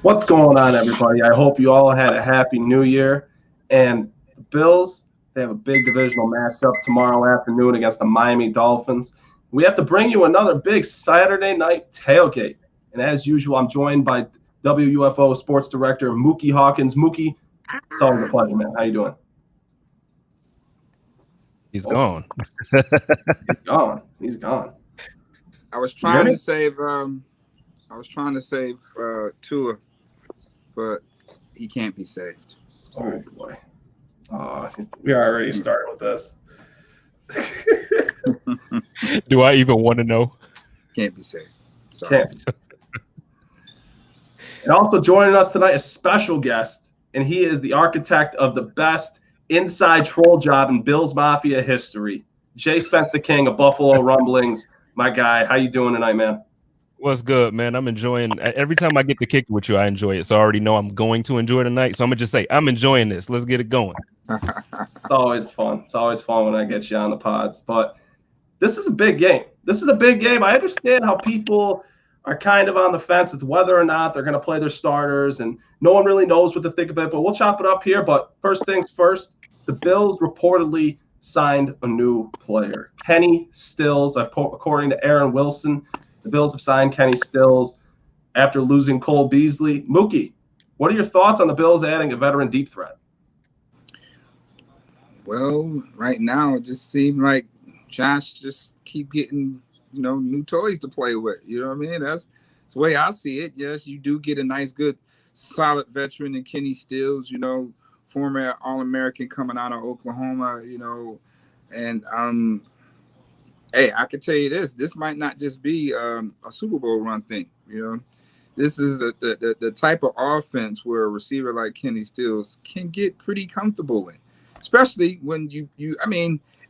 What's going on, everybody? I hope you all had a happy new year. And the Bills, they have a big divisional matchup tomorrow afternoon against the Miami Dolphins. We have to bring you another big Saturday night tailgate. And as usual, I'm joined by WUFO Sports Director Muki Hawkins. Muki, it's always a pleasure, man. How you doing? He's gone. He's gone. He's gone. I was trying to save Tua, but he can't be saved. Sorry. Oh boy. We are already starting with this. Do I even want to know? Can't be saved. Sorry. Can't be saved. And also joining us tonight, a special guest, and he is the architect of the best inside troll job in Bills Mafia history. JSpence, the king of Buffalo Rumblings. My guy, how you doing tonight, man? What's good, man? I'm enjoying every time I get to kick it with you. I enjoy it, so I already know I'm going to enjoy tonight. So I'm gonna just say I'm enjoying this. Let's get it going. It's always fun. It's always fun when I get you on the pods. But this is a big game. This is a big game. I understand how people are kind of on the fence as to whether or not they're going to play their starters, and no one really knows what to think of it. But we'll chop it up here. But first things first, the Bills reportedly signed a new player, Kenny Stills. According to Aaron Wilson, the Bills have signed Kenny Stills after losing Cole Beasley. Muki, what are your thoughts on the Bills adding a veteran deep threat? Well, right now it just seemed like Josh just keep getting, new toys to play with. You know what I mean? That's the way I see it. Yes, you do get a nice, good, solid veteran in Kenny Stills, former All-American coming out of Oklahoma, and hey, I can tell you this might not just be a Super Bowl run thing, This is the type of offense where a receiver like Kenny Stills can get pretty comfortable in, especially when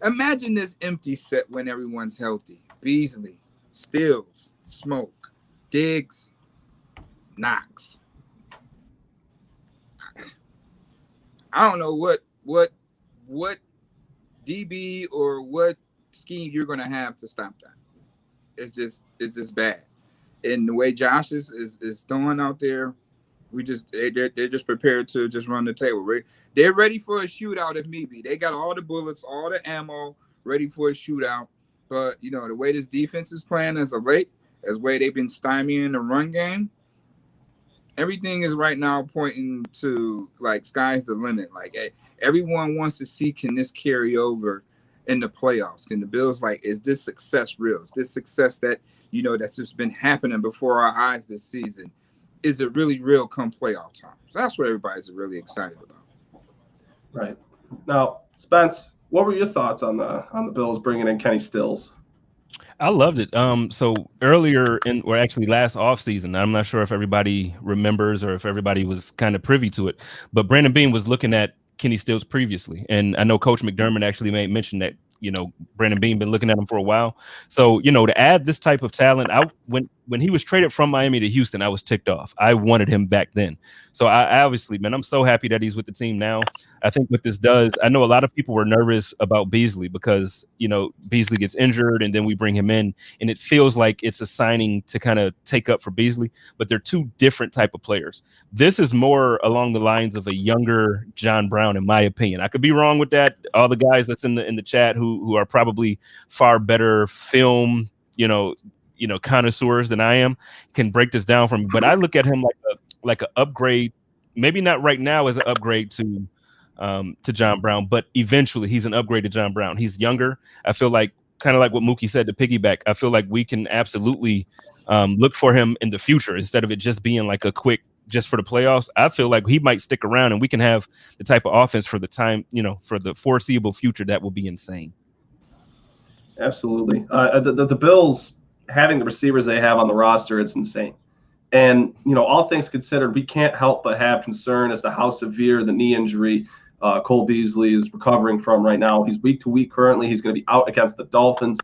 imagine this empty set when everyone's healthy. Beasley, Stills, Smoke, Diggs, Knox. I don't know what DB or what scheme you're going to have to stop that. It's just bad. And the way Josh is throwing out there, they're just prepared to just run the table. They're ready for a shootout if need be. They got all the bullets, all the ammo, ready for a shootout. But the way this defense is playing as of late, as way they've been stymieing the run game, everything is right now pointing to like sky's the limit. Like, hey, everyone wants to see, can this carry over in the playoffs? Can the Bills, is this success real? Is this success that that's just been happening before our eyes this season? Is it really real come playoff time? So that's what everybody's really excited about. Right. Now, Spence, what were your thoughts on the Bills bringing in Kenny Stills? I loved it. So earlier actually last offseason, I'm not sure if everybody remembers or if everybody was kind of privy to it, but Brandon Beane was looking at Kenny Stills previously. And I know Coach McDermott actually made mention that, Brandon Beane been looking at him for a while. So, to add this type of talent, when he was traded from Miami to Houston, I was ticked off. I wanted him back then. So I obviously, man, I'm so happy that he's with the team now. I think what this does, I know a lot of people were nervous about Beasley because, Beasley gets injured and then we bring him in and it feels like it's a signing to kind of take up for Beasley, but they're two different type of players. This is more along the lines of a younger John Brown, in my opinion. I could be wrong with that. All the guys that's in the chat who are probably far better film, connoisseurs than I am can break this down for me. But I look at him like an upgrade, maybe not right now as an upgrade to John Brown, but eventually he's an upgrade to John Brown. He's younger. I feel like kind of like what Muki said to piggyback. I feel like we can absolutely look for him in the future instead of it just being like a quick just for the playoffs. I feel like he might stick around and we can have the type of offense for the time, for the foreseeable future that will be insane. Absolutely. The Bills having the receivers they have on the roster, it's insane. And, all things considered, we can't help but have concern as to how severe the knee injury Cole Beasley is recovering from right now. He's week to week currently. He's going to be out against the Dolphins.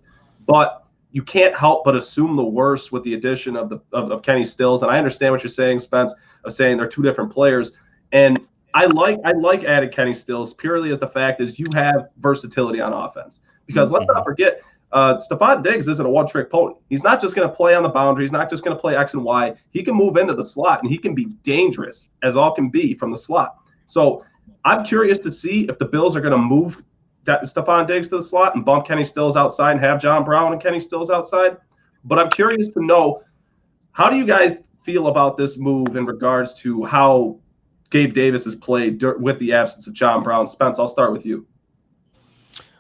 But you can't help but assume the worst with the addition of Kenny Stills. And I understand what you're saying, Spence, of saying they're two different players. And I like adding Kenny Stills purely as the fact is you have versatility on offense. Because let's not forget, Stephon Diggs isn't a one-trick pony. He's not just going to play on the boundary. He's not just going to play X and Y. He can move into the slot, and he can be dangerous as all can be from the slot. So I'm curious to see if the Bills are going to move Stephon Diggs to the slot and bump Kenny Stills outside and have John Brown and Kenny Stills outside. But I'm curious to know, how do you guys feel about this move in regards to how Gabe Davis has played with the absence of John Brown? Spence, I'll start with you.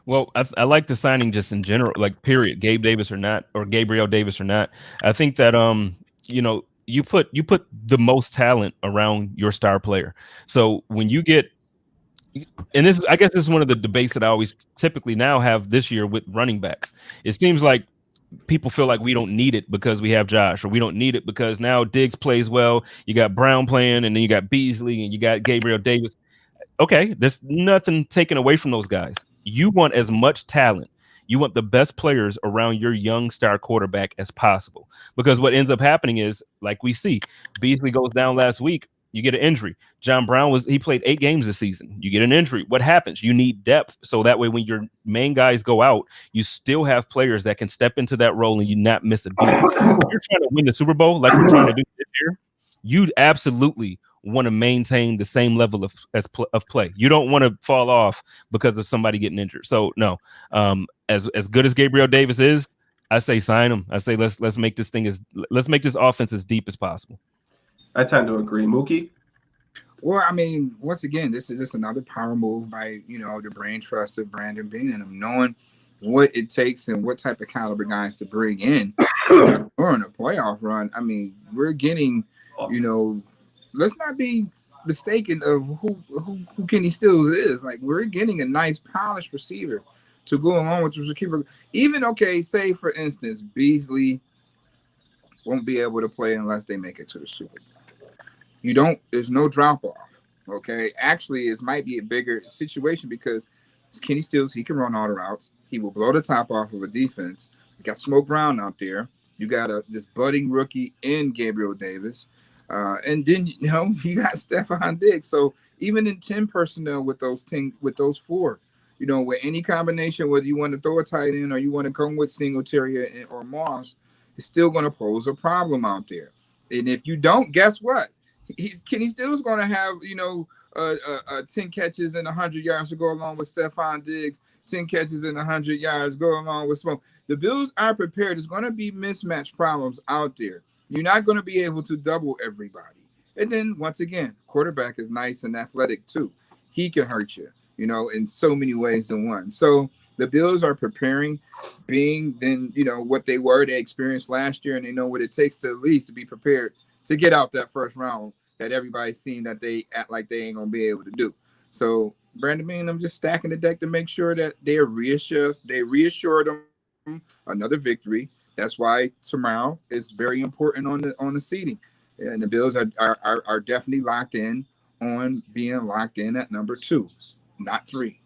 Well, I like the signing just in general, like period. Gabe Davis or not, or Gabriel Davis or not. I think that you put the most talent around your star player. So when you get, and this, I guess this is one of the debates that I always typically now have this year with running backs. It seems like people feel like we don't need it because we have Josh, or we don't need it because now Diggs plays well. You got Brown playing, and then you got Beasley, and you got Gabriel Davis. Okay, there's nothing taken away from those guys. You want as much talent. You want the best players around your young star quarterback as possible. Because what ends up happening is, like we see, Beasley goes down last week. You get an injury. John Brown he played 8 games this season. You get an injury. What happens? You need depth. So that way, when your main guys go out, you still have players that can step into that role and you not miss a beat. If you're trying to win the Super Bowl like we're trying to do this year, you'd absolutely want to maintain the same level of play. You don't want to fall off because of somebody getting injured. So no, as good as Gabriel Davis is, I say sign him. I say let's make this offense as deep as possible. I tend to agree. Muki? Well, I mean, once again, this is just another power move by the brain trust of Brandon Beane and him knowing what it takes and what type of caliber guys to bring in during a playoff run. I mean, we're getting, let's not be mistaken of who Kenny Stills is. Like, we're getting a nice polished receiver to go along with the receiver. Even, say for instance, Beasley won't be able to play unless they make it to the Super Bowl. There's no drop off. Okay. Actually, it might be a bigger situation because Kenny Stills, he can run all the routes. He will blow the top off of a defense. You got Smoke Brown out there. You got this budding rookie in Gabriel Davis. And then you got Stephon Diggs. So even in 10 personnel with those 4, with any combination, whether you want to throw a tight end or you want to come with Singletary or Moss, it's still going to pose a problem out there. And if you don't, guess what? Kenny Stills going to have 10 catches and 100 yards to go along with Stephon Diggs. 10 catches and 100 yards go along with Smoke. The Bills are prepared. There's going to be mismatch problems out there. You're not going to be able to double everybody. And then, once again, quarterback is nice and athletic, too. He can hurt you, in so many ways than one. So the Bills are preparing, being then, what they experienced last year, and they know what it takes to at least to be prepared to get out that first round that everybody's seen that they act like they ain't going to be able to do. So, Brandon Beane, I'm just stacking the deck to make sure that they reassure them another victory. That's why tomorrow is very important on the seeding. And the Bills are definitely locked in on being locked in at number 2, not 3.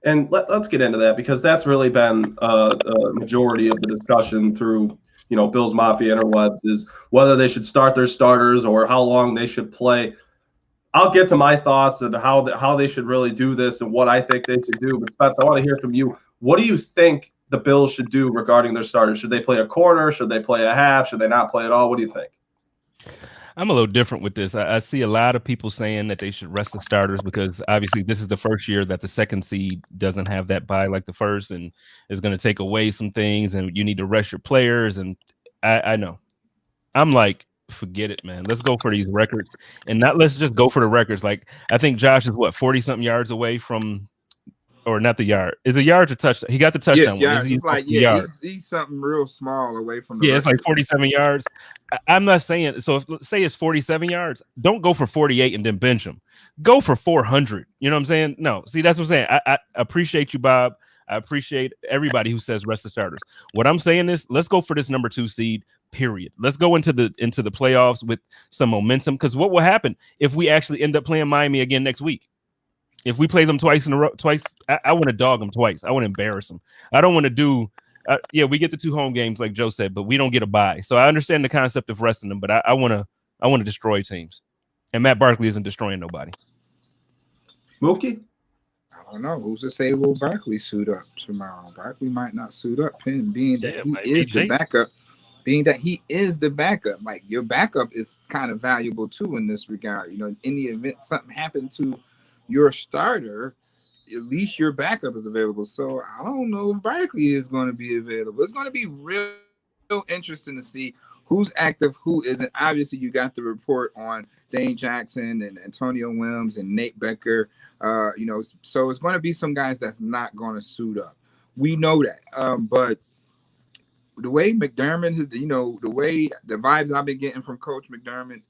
And let's get into that, because that's really been a majority of the discussion through, Bills Mafia interwebs, is whether they should start their starters or how long they should play. I'll get to my thoughts on how they should really do this and what I think they should do. But Spence, I want to hear from you. What do you think the Bills should do regarding their starters? Should they play a corner? Should they play a half? Should they not play at all? What do you think? I'm a little different with this. I see a lot of people saying that they should rest the starters because obviously this is the first year that the second seed doesn't have that bye like the first, and is going to take away some things, and you need to rest your players. And I know. I'm like, forget it, man. Let's go for these records, and let's just go for the records. Like, I think Josh is 40-something yards away from, or not the yard. Is a yard to touchdown? He got the touchdown. Yes, he's something real small away from the record. It's like 47 yards. I'm not saying, so say it's 47 yards, don't go for 48 and then bench him. Go for 400. You know what I'm saying? No, see, that's what I'm saying. I appreciate you, Bob. I appreciate everybody who says rest the starters. What I'm saying is, let's go for this number 2 seed, period. Let's go into the playoffs with some momentum, because what will happen if we actually end up playing Miami again next week? If we play them twice in a row, I want to dog them twice. I want to embarrass them. I don't want to do. We get the 2 home games like Joe said, but we don't get a bye. So I understand the concept of resting them, but I want to destroy teams, and Matt Barkley isn't destroying nobody. Muki? I don't know. Who's to say will Barkley suit up tomorrow? Barkley might not suit up, being that he is the backup. Being that he is the backup, like your backup is kind of valuable too in this regard. You know, in the event something happened to your starter, at least your backup is available. So I don't know if Barkley is going to be available. It's going to be real interesting to see who's active, who isn't. Obviously, you got the report on Dane Jackson and Antonio Williams and Nate Becker. You know, so it's going to be some guys that's not going to suit up. We know that, but the way McDermott is, you know, the way the vibes I've been getting from Coach McDermott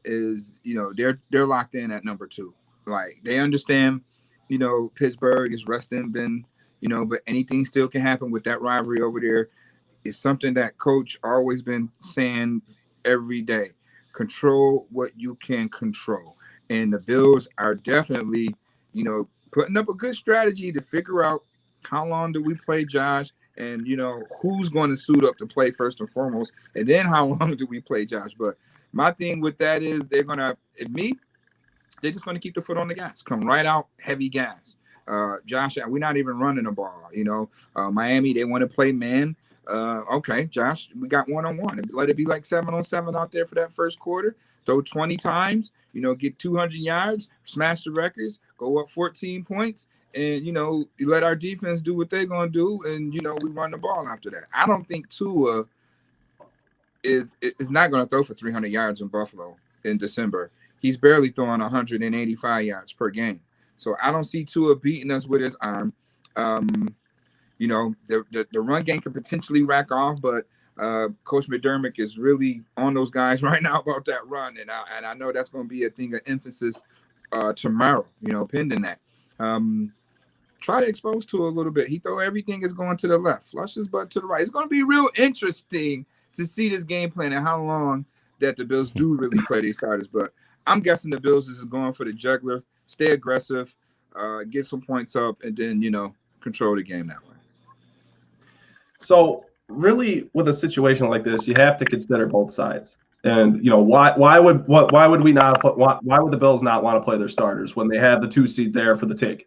is, you know, they're locked in at number 2. Like they understand, you know, Pittsburgh is resting Ben, you know, but anything still can happen with that rivalry over there. It's something that Coach always been saying every day. Control what you can control. And the Bills are definitely, you know, putting up a good strategy to figure out how long do we play Josh and, you know, who's going to suit up to play first and foremost. And then how long do we play Josh? But my thing with that is they're going to, they're just going to keep the foot on the gas. Come right out, heavy gas. Josh, we're not even running the ball, you know. Miami, they want to play man. Okay, Josh, we got 1-on-1. Let it be like 7-on-7 out there for that first quarter. Throw 20 times, you know, get 200 yards, smash the records, go up 14 points. And, you know, you let our defense do what they're going to do. And, you know, we run the ball after that. I don't think Tua is not going to throw for 300 yards in Buffalo in December. He's barely throwing 185 yards per game. So I don't see Tua beating us with his arm. You know, the run game could potentially rack off, but Coach McDermott is really on those guys right now about that run. And I know that's going to be a thing of emphasis tomorrow, you know, pending that. Try to expose Tua a little bit. He throw everything is going to the left, flush his butt to the right. It's going to be real interesting to see this game plan and how long that the Bills do really play these starters. But I'm guessing the Bills is going for the juggler, stay aggressive, get some points up, and then, you know, control the game that way. So really, with a situation like this, you have to consider both sides. And, you know, why would the Bills not want to play their starters when they have the 2 seed there for the take?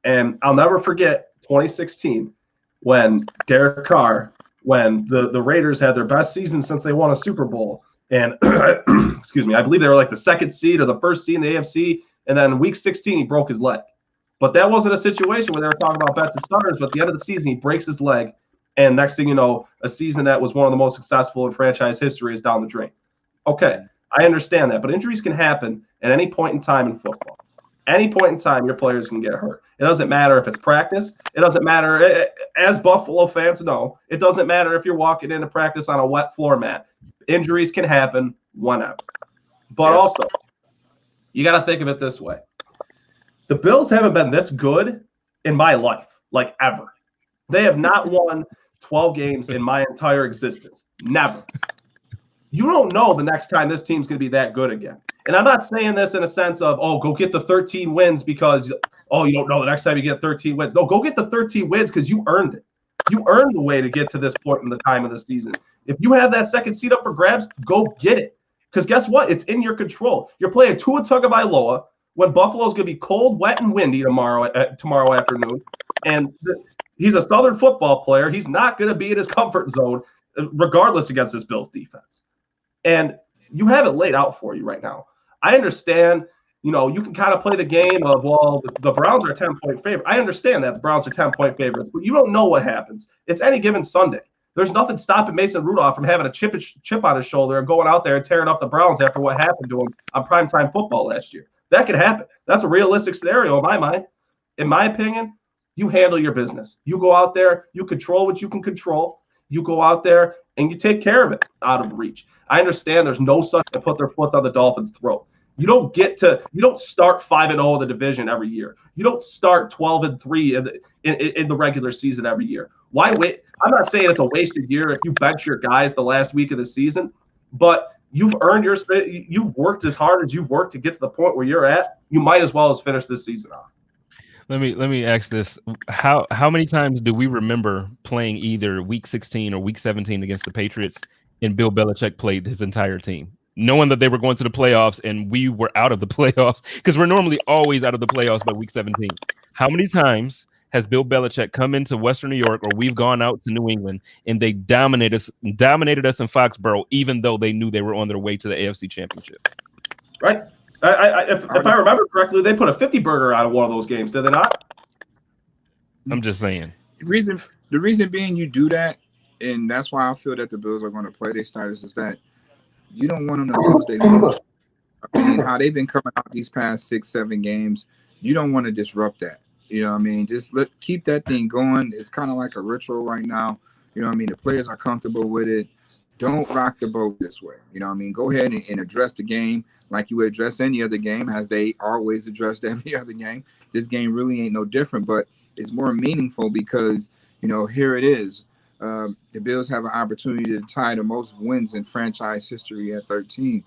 And I'll never forget 2016 when Derek Carr, when the Raiders had their best season since they won a Super Bowl. And excuse me, I believe they were like the 2nd seed or the 1st seed in the AFC. And then week 16, he broke his leg. But that wasn't a situation where they were talking about bench starters. But at the end of the season, he breaks his leg. And next thing you know, a season that was one of the most successful in franchise history is down the drain. Okay, I understand that. But injuries can happen at any point in time in football. Any point in time, your players can get hurt. It doesn't matter if it's practice. It doesn't matter. As Buffalo fans know, it doesn't matter if you're walking into practice on a wet floor mat. Injuries can happen whenever. But also, you got to think of it this way. The Bills haven't been this good in my life, like ever. They have not won 12 games in my entire existence. Never. You don't know the next time this team's going to be that good again. And I'm not saying this in a sense of, oh, go get the 13 wins because, oh, you don't know the next time you get 13 wins. No, go get the 13 wins because you earned it. You earned the way to get to this point in the time of the season. If you have that 2nd seed up for grabs, go get it. Because guess what? It's in your control. You're playing Tua Tagovailoa when Buffalo's going to be cold, wet, and windy tomorrow afternoon. And he's a Southern football player. He's not going to be in his comfort zone regardless against this Bills defense. And you have it laid out for you right now. I understand, you know, you can kind of play the game of, well, the Browns are a 10-point favorite. I understand that the Browns are 10-point favorites, but you don't know what happens. It's any given Sunday. There's nothing stopping Mason Rudolph from having a chip on his shoulder and going out there and tearing up the Browns after what happened to him on primetime football last year. That could happen. That's a realistic scenario in my mind. In my opinion, you handle your business. You go out there, you control what you can control. You go out there and you take care of it out of reach. I understand there's no such to put their foot on the Dolphins' throat. You don't start 5-0 in the division every year. You don't start 12-3 in the regular season every year. Why wait? I'm not saying it's a wasted year if you bench your guys the last week of the season, but you've worked as hard as you've worked to get to the point where you're at. You might as well as finish this season off. Let me ask this. How many times do we remember playing either week 16 or week 17 against the Patriots and Bill Belichick played his entire team, knowing that they were going to the playoffs and we were out of the playoffs because we're normally always out of the playoffs by week 17. How many times has Bill Belichick come into Western New York, or we've gone out to New England and they dominated us in Foxborough, even though they knew they were on their way to the AFC Championship? Right. If I remember correctly, they put a 50 burger out of one of those games, did they not? I'm just saying. The reason being you do that, and that's why I feel that the Bills are going to play their starters, is that you don't want them to lose their mojo. I mean, how they've been coming out these past 6-7 games, you don't want to disrupt that. You know what I mean? Just keep that thing going. It's kind of like a ritual right now. You know what I mean? The players are comfortable with it. Don't rock the boat this way. You know what I mean? Go ahead and address the game like you would address any other game, as they always addressed every other game. This game really ain't no different, but it's more meaningful because, you know, here it is. The Bills have an opportunity to tie the most wins in franchise history at 13.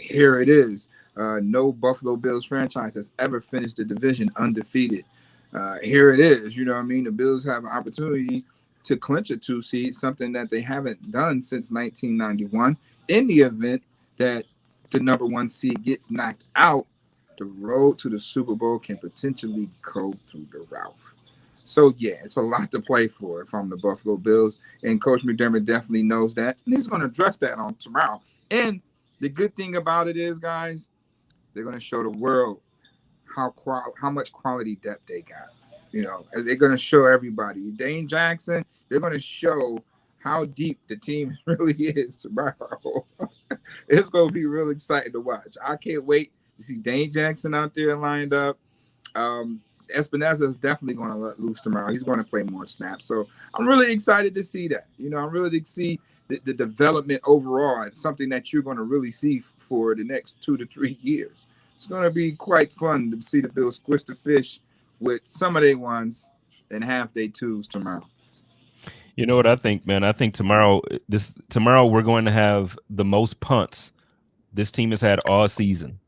Here it is. No Buffalo Bills franchise has ever finished the division undefeated. Here it is. You know what I mean? The Bills have an opportunity to clinch a 2 seed, something that they haven't done since 1991. In the event that the number 1 seed gets knocked out, the road to the Super Bowl can potentially go through the roof. So, yeah, it's a lot to play for if I'm the Buffalo Bills. And Coach McDermott definitely knows that. And he's going to address that on tomorrow. And the good thing about it is, guys, they're going to show the world how much quality depth they got. You know, they're going to show everybody. Dane Jackson, they're going to show how deep the team really is tomorrow. It's going to be real exciting to watch. I can't wait to see Dane Jackson out there lined up. Espinosa is definitely going to let loose tomorrow. He's going to play more snaps. So I'm really excited to see that. You know, I'm really to see the development overall. It's something that you're going to really see for the next 2 to 3 years. It's going to be quite fun to see the Bills squish the fish with some of their ones and half their twos tomorrow. You know what I think, man? I think tomorrow we're going to have the most punts this team has had all season.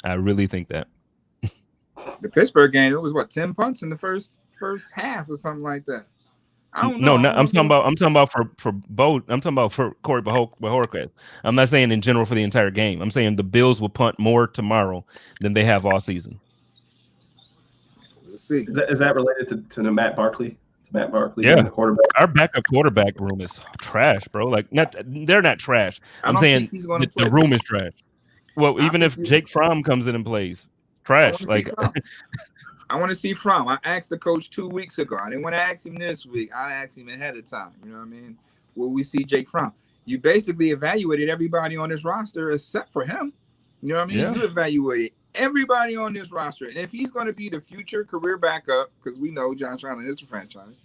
I really think that. The Pittsburgh game, it was 10 punts in the first half or something like that. I don't know. No, I'm talking about for both. I'm talking about for Corey Bajorquez. I'm not saying in general for the entire game. I'm saying the Bills will punt more tomorrow than they have all season. Let's see. Is that related to Matt Barkley? To Matt Barkley, yeah. The quarterback. Our backup quarterback room is trash, bro. Like, they're not trash. I'm saying the room is trash. Well, even if Jake Fromm comes in and plays, trash. I want to see Fromm. I asked the coach 2 weeks ago. I didn't want to ask him this week. I asked him ahead of time. You know what I mean? Will we see Jake Fromm? You basically evaluated everybody on this roster except for him. You know what I mean? Yeah. You evaluated everybody on this roster. And if he's going to be the future career backup, because we know Josh Allen is the franchise,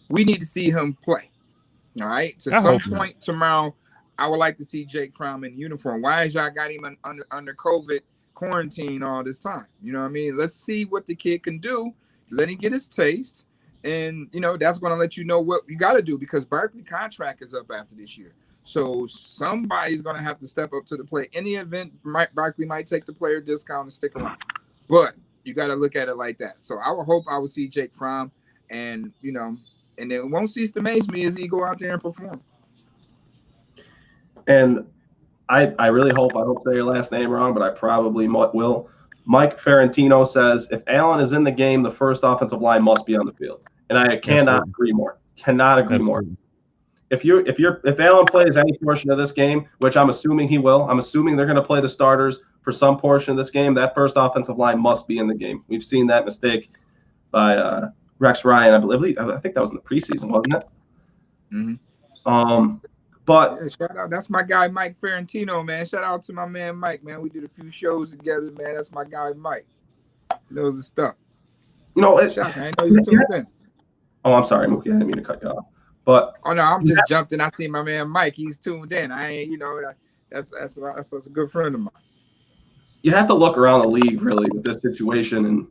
we need to see him play. All right? So some point tomorrow, I would like to see Jake Fromm in uniform. Why is y'all got him under COVID quarantine all this time? You know what I mean? Let's see what the kid can do. Let him get his taste. And, you know, that's going to let you know what you got to do, because Barkley contract is up after this year. So somebody's going to have to step up to the plate. In the event, Barkley might take the player discount and stick around. But you got to look at it like that. So I will see Jake Fromm, and, you know, and it won't cease to amaze me as he go out there and perform. And I really hope I don't say your last name wrong, but I probably will. Mike Ferrantino says, if Allen is in the game, the first offensive line must be on the field. And I cannot agree more. Cannot agree more. If Allen plays any portion of this game, which I'm assuming he will, I'm assuming they're going to play the starters for some portion of this game, that first offensive line must be in the game. We've seen that mistake by Rex Ryan, I think that was in the preseason, wasn't it? Mm-hmm. But yeah, shout out, that's my guy Mike Ferrantino, man. Shout out to my man Mike, man. We did a few shows together, man. That's my guy Mike. He knows his stuff. You know, I didn't know you tuned in. Oh, I'm sorry, Muki. I didn't mean to cut you off. But no, I'm just jumped in. I see my man Mike. He's tuned in. I ain't, you know, that's a good friend of mine. You have to look around the league really with this situation and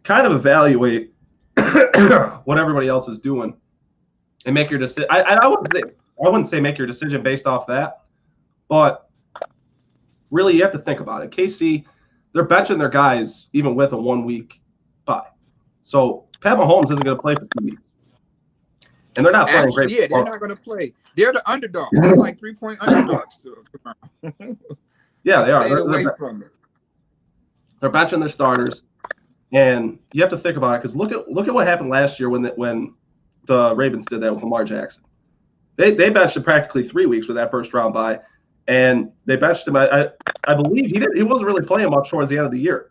kind of evaluate what everybody else is doing and make your decision. I wouldn't say make your decision based off that, but really you have to think about it. KC, they're benching their guys even with a 1 week bye. So Pat Mahomes isn't going to play for 2 weeks. And they're not playing great. Yeah, they're not going to play. They're the underdogs. They're like 3-point underdogs. Yeah, they are. They're away from it. They're benching their starters. And you have to think about it because look at what happened last year when the Ravens did that with Lamar Jackson. They benched him practically 3 weeks with that first round bye, and they benched him. I believe he wasn't really playing much towards the end of the year.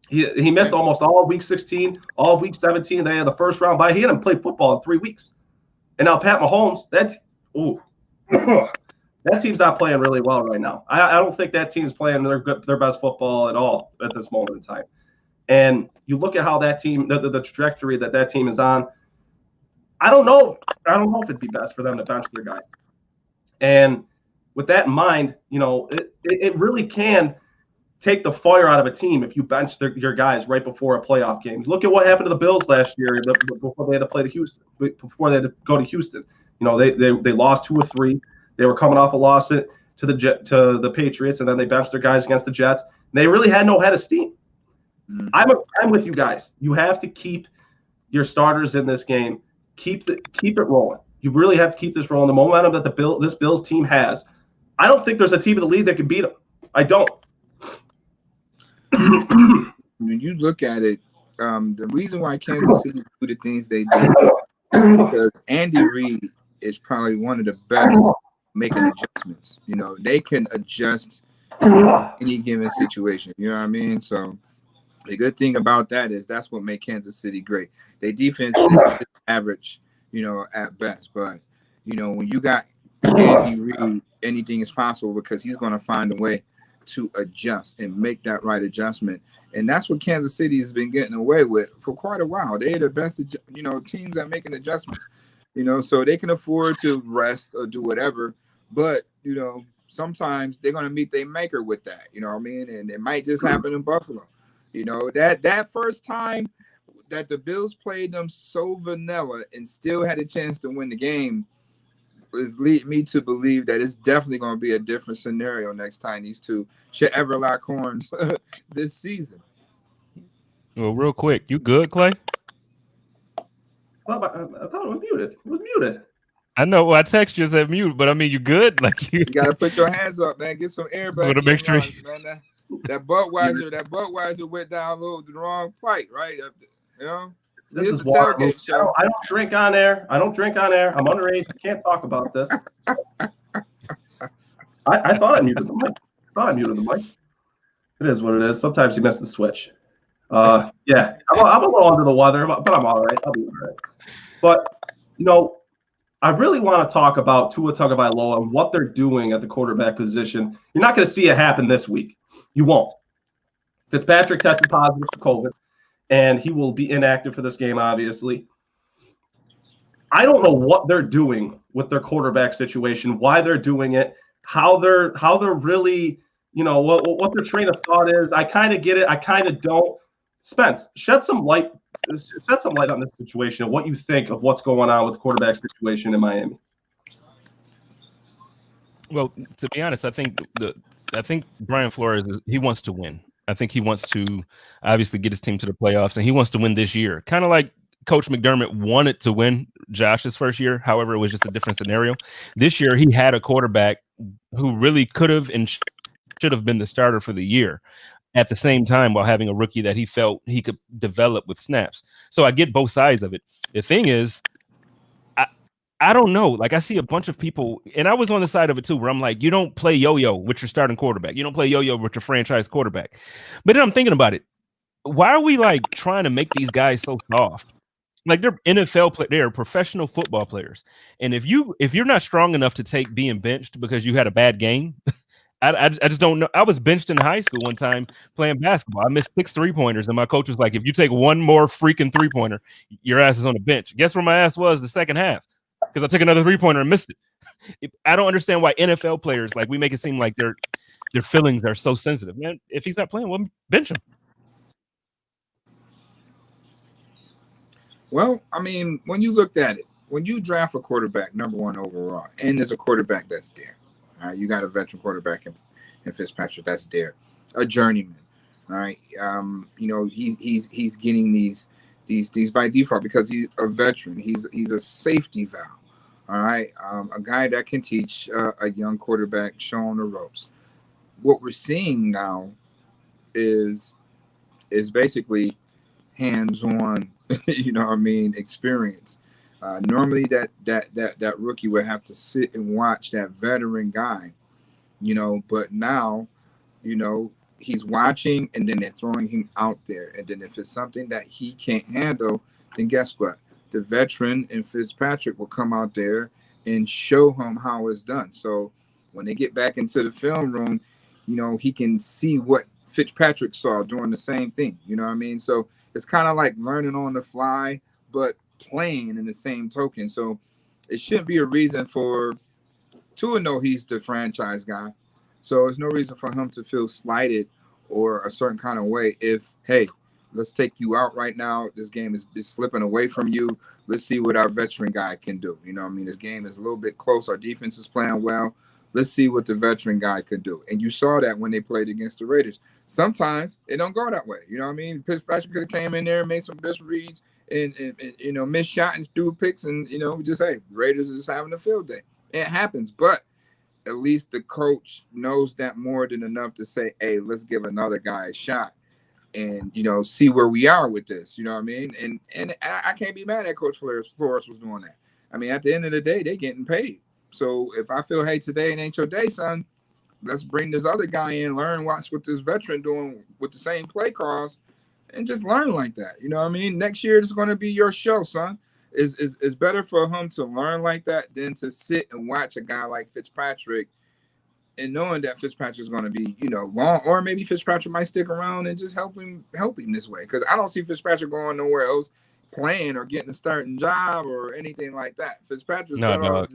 He missed almost all of week 16, all of week 17. They had the first round bye. He hadn't played football in 3 weeks. And now Pat Mahomes, that team's not playing really well right now. I don't think that team's playing their best football at all at this moment in time. And you look at how that team, the trajectory that team is on. I don't know if it'd be best for them to bench their guys. And with that in mind, it really can take the fire out of a team if you bench your guys right before a playoff game. Look at what happened to the Bills last year before they had to play before they had to go to Houston. They lost 2 or 3. They were coming off a loss to the Patriots, and then they benched their guys against the Jets. They really had no head of steam. I'm with you guys. You have to keep your starters in this game. Keep it rolling. You really have to keep this rolling. The momentum that this Bills team has. I don't think there's a team in the league that can beat them. I don't. When you look at it, the reason why Kansas City do the things they do because Andy Reid is probably one of the best making adjustments. They can adjust any given situation. You know what I mean? So the good thing about that is that's what makes Kansas City great. Their defense is average, at best. But, when you got Andy Reid, anything is possible because he's going to find a way to adjust and make that right adjustment. And that's what Kansas City has been getting away with for quite a while. They're the best, teams at making adjustments, so they can afford to rest or do whatever. But, sometimes they're going to meet their maker with that, you know what I mean? And it might just happen in Buffalo. That first time that the Bills played them so vanilla and still had a chance to win the game is lead me to believe that it's definitely going to be a different scenario next time these two should ever lock horns this season. Well, real quick, you good, Clay? I thought it was muted. It was muted. I know. Well, I text you said mute, but I mean, you good? Like you got to put your hands up, man. Get some air back. Make sure man. That Budweiser went down a little the wrong fight, right? This is Tailgate show. I don't drink on air. I'm underage. I can't talk about this. I thought I muted the mic. It is what it is. Sometimes you miss the switch. Yeah, I'm a little under the weather, but I'm all right. I'll be all right. But, I really want to talk about Tua Tagovailoa and what they're doing at the quarterback position. You're not going to see it happen this week. You won't. Fitzpatrick tested positive for COVID, and he will be inactive for this game, obviously. I don't know what they're doing with their quarterback situation, why they're doing it, how they're really, what their train of thought is. I kind of get it. I kind of don't. Spence, shed some light on this situation and what you think of what's going on with the quarterback situation in Miami. Well, to be honest, I think Brian Flores he wants to win. I think he wants to obviously get his team to the playoffs, and he wants to win this year. Kind of like Coach McDermott wanted to win Josh's first year. However, it was just a different scenario. This year, he had a quarterback who really could have and should have been the starter for the year. At the same time, while having a rookie that he felt he could develop with snaps. So I get both sides of it. The thing is, I don't know. Like, I see a bunch of people, and I was on the side of it too, where I'm like, you don't play yo-yo with your starting quarterback. You don't play yo-yo with your franchise quarterback. But then I'm thinking about it. Why are we like trying to make these guys so soft? Like, they're NFL players, they're professional football players. And if you're not strong enough to take being benched because you had a bad game, I just don't know. I was benched in high school one time playing basketball. I missed 6 3-pointers, and my coach was like, if you take one more freaking 3-pointer, your ass is on the bench. Guess where my ass was the second half? Because I took another 3-pointer and missed it. I don't understand why NFL players, like, we make it seem like their feelings are so sensitive. Man, if he's not playing, well, bench him. Well, I mean, when you looked at it, when you draft a quarterback, number 1 overall, and there's a quarterback that's there, all right, you got a veteran quarterback in Fitzpatrick that's there, a journeyman. All right, he's getting these by default because he's a veteran. He's a safety valve. All right, a guy that can teach a young quarterback, show on the ropes. What we're seeing now is basically hands-on, experience. Normally that rookie would have to sit and watch that veteran guy, but now, he's watching and then they're throwing him out there. And then if it's something that he can't handle, then guess what? The veteran and Fitzpatrick will come out there and show him how it's done. So when they get back into the film room, he can see what Fitzpatrick saw doing the same thing. You know what I mean? So it's kind of like learning on the fly, but playing in the same token. So it shouldn't be a reason for Tua know he's the franchise guy. So there's no reason for him to feel slighted or a certain kind of way if, hey, let's take you out right now. This game is slipping away from you. Let's see what our veteran guy can do. This game is a little bit close. Our defense is playing well. Let's see what the veteran guy could do. And you saw that when they played against the Raiders. Sometimes it don't go that way. Fitzpatrick could have came in there and made some best reads and missed shot and threw picks and, just, hey, Raiders is having a field day. It happens. But at least the coach knows that more than enough to say, hey, let's give another guy a shot and, see where we are with this. You know what I mean? And I can't be mad at Coach Flores was doing that. I mean, at the end of the day, they're getting paid. So if I feel, hey, today it ain't your day, son, let's bring this other guy in, watch what this veteran doing with the same play calls, and just learn like that. You know what I mean? Next year it's going to be your show, son. It's better for him to learn like that than to sit and watch a guy like Fitzpatrick and knowing that Fitzpatrick is going to be, long, or maybe Fitzpatrick might stick around and just help him this way. Because I don't see Fitzpatrick going nowhere else playing or getting a starting job or anything like that. Fitzpatrick's going to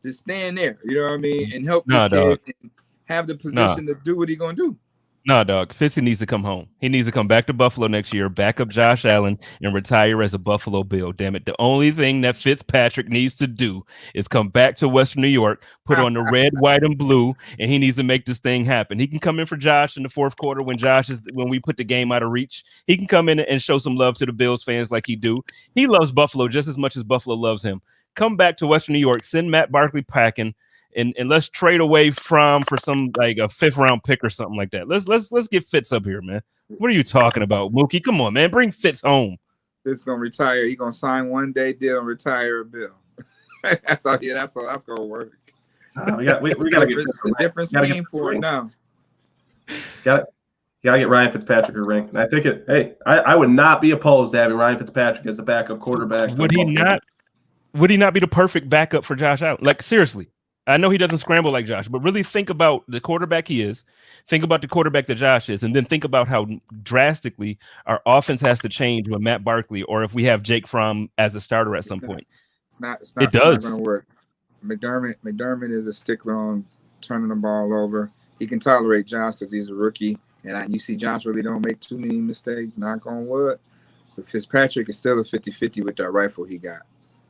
just stand there, you know what I mean, and help this kid and have the position to do what he's going to do. No, dog. Fitzy needs to come home. He needs to come back to Buffalo next year, back up Josh Allen, and retire as a Buffalo Bill. Damn it. The only thing that Fitzpatrick needs to do is come back to Western New York, put on the red, white, and blue, and he needs to make this thing happen. He can come in for Josh in the fourth quarter when we put the game out of reach. He can come in and show some love to the Bills fans like he do. He loves Buffalo just as much as Buffalo loves him. Come back to Western New York, send Matt Barkley packing. And let's trade away for some like a 5th round pick or something like that. Let's get Fitz up here, man. What are you talking about, Mookie? Come on, man. Bring Fitz home. Fitz gonna retire. He gonna sign one day deal and retire a bill. That's all. Yeah, that's gonna work. We gotta get a different scheme for it now. Gotta get Ryan Fitzpatrick a ring. And I think I would not be opposed to having Ryan Fitzpatrick as the backup quarterback. Would he not be the perfect backup for Josh Allen? Like, seriously. I know he doesn't scramble like Josh, but really think about the quarterback he is, think about the quarterback that Josh is, and then think about how drastically our offense has to change with Matt Barkley or if we have Jake Fromm as a starter at some point. It's not going to work. McDermott is a stickler on turning the ball over. He can tolerate Josh because he's a rookie, and you see Josh really don't make too many mistakes, knock on wood. But Fitzpatrick is still a 50-50 with that rifle he got.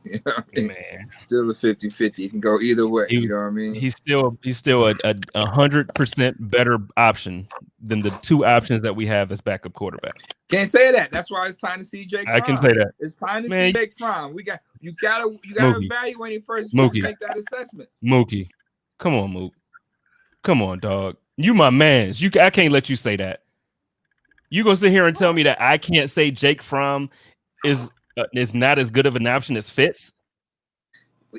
You know what I mean? Man. Still a 50-50. He can go either way. You know what I mean? He's still a 100% better option than the two options that we have as backup quarterback. Can't say that. That's why it's time to see Jake Fromm. I can say that. It's time to see Jake Fromm. You gotta evaluate him first before you make that assessment. Mookie. Come on, Mook. Come on, dog. You my mans. I can't let you say that. You gonna sit here and tell me that I can't say Jake Fromm is not as good of an option as Fitz?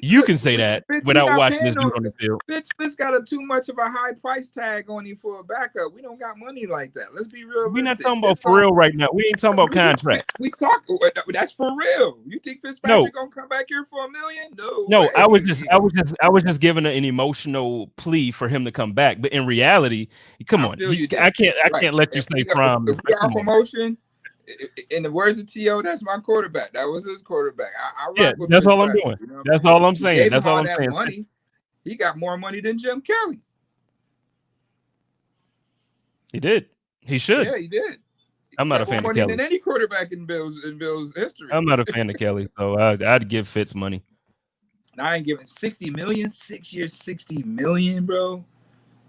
You can say that without watching this dude on the field. Fitz got too much of a high price tag on him for a backup. We don't got money like that. Let's be real. We're not talking about for real right now. We ain't talking about contracts. We talk. That's for real. You think Fitzpatrick gonna come back here for $1 million? No. Way. I was just giving an emotional plea for him to come back. But in reality, come on. I can't let you say Fromm. If we are promotion. In the words of T.O., that's my quarterback. That was his quarterback. That's all I'm doing. You know that's all I'm saying. That's all I'm saying. Money. He got more money than Jim Kelly. He did. He should. Yeah, he did. I'm not a fan of Kelly. Than any quarterback in Bills history. I'm not a fan of Kelly, so I'd give Fitz money. I ain't giving $60 million, 6 years, $60 million, bro.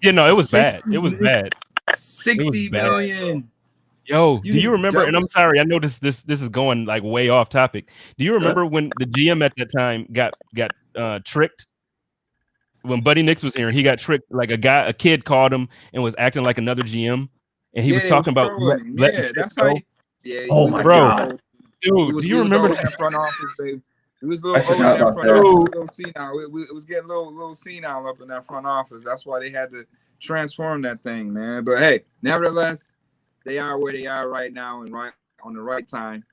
Yeah, no, it was bad. It was bad. $60 million. Yo, do you remember? And I'm sorry, I know this is going like way off topic. Do you remember when the GM at that time got tricked? When Buddy Nix was here, and he got tricked. Like a kid called him and was acting like another GM, and he was talking about that's how Yeah, Oh my God, dude, do you remember that front office, baby? It was a little I old in forgot that about front that. office, a little senile. It was getting a little senile up in that front office. That's why they had to transform that thing, man. But hey, nevertheless, they are where they are right now and right on the right time.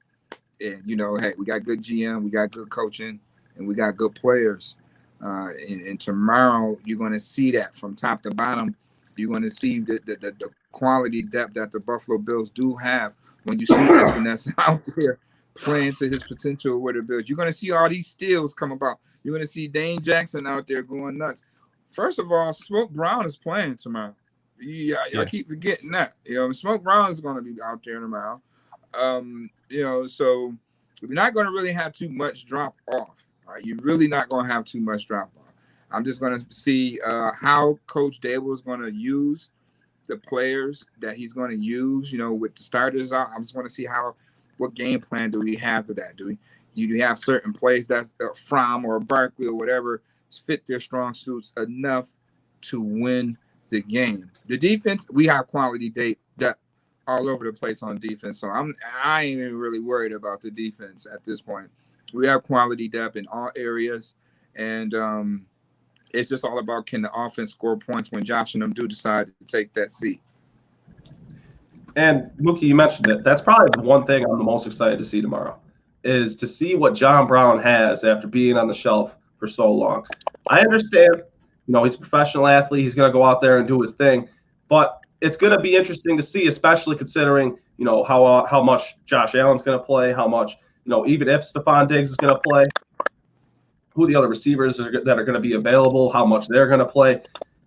And hey, we got good GM, we got good coaching, and we got good players. And tomorrow you're going to see that from top to bottom. You're going to see the quality depth that the Buffalo Bills do have when you see JSpence out there playing to his potential with the Bills. You're going to see all these steals come about. You're going to see Dane Jackson out there going nuts. First of all, Smoke Brown is playing tomorrow. I keep forgetting that. Smoke Brown is going to be out there tomorrow. So we're not going to really have too much drop off. You're really not going to have too much drop off. I'm just going to see how Coach Dable is going to use the players that he's going to use, with the starters out. I'm just going to see what game plan do we have for that? Do you have certain plays that Fromm or Barkley or whatever fit their strong suits enough to win the game? The defense, we have quality depth all over the place on defense, so I ain't even really worried about the defense at this point. We have quality depth in all areas, and it's just all about can the offense score points when Josh and them do decide to take that seat. And Muki, you mentioned it. That's probably the one thing I'm the most excited to see tomorrow, is to see what John Brown has after being on the shelf for so long. I understand, he's a professional athlete. He's going to go out there and do his thing, but it's going to be interesting to see, especially considering, how much Josh Allen's going to play, how much, even if Stephon Diggs is going to play, who the other receivers that are going to be available, how much they're going to play.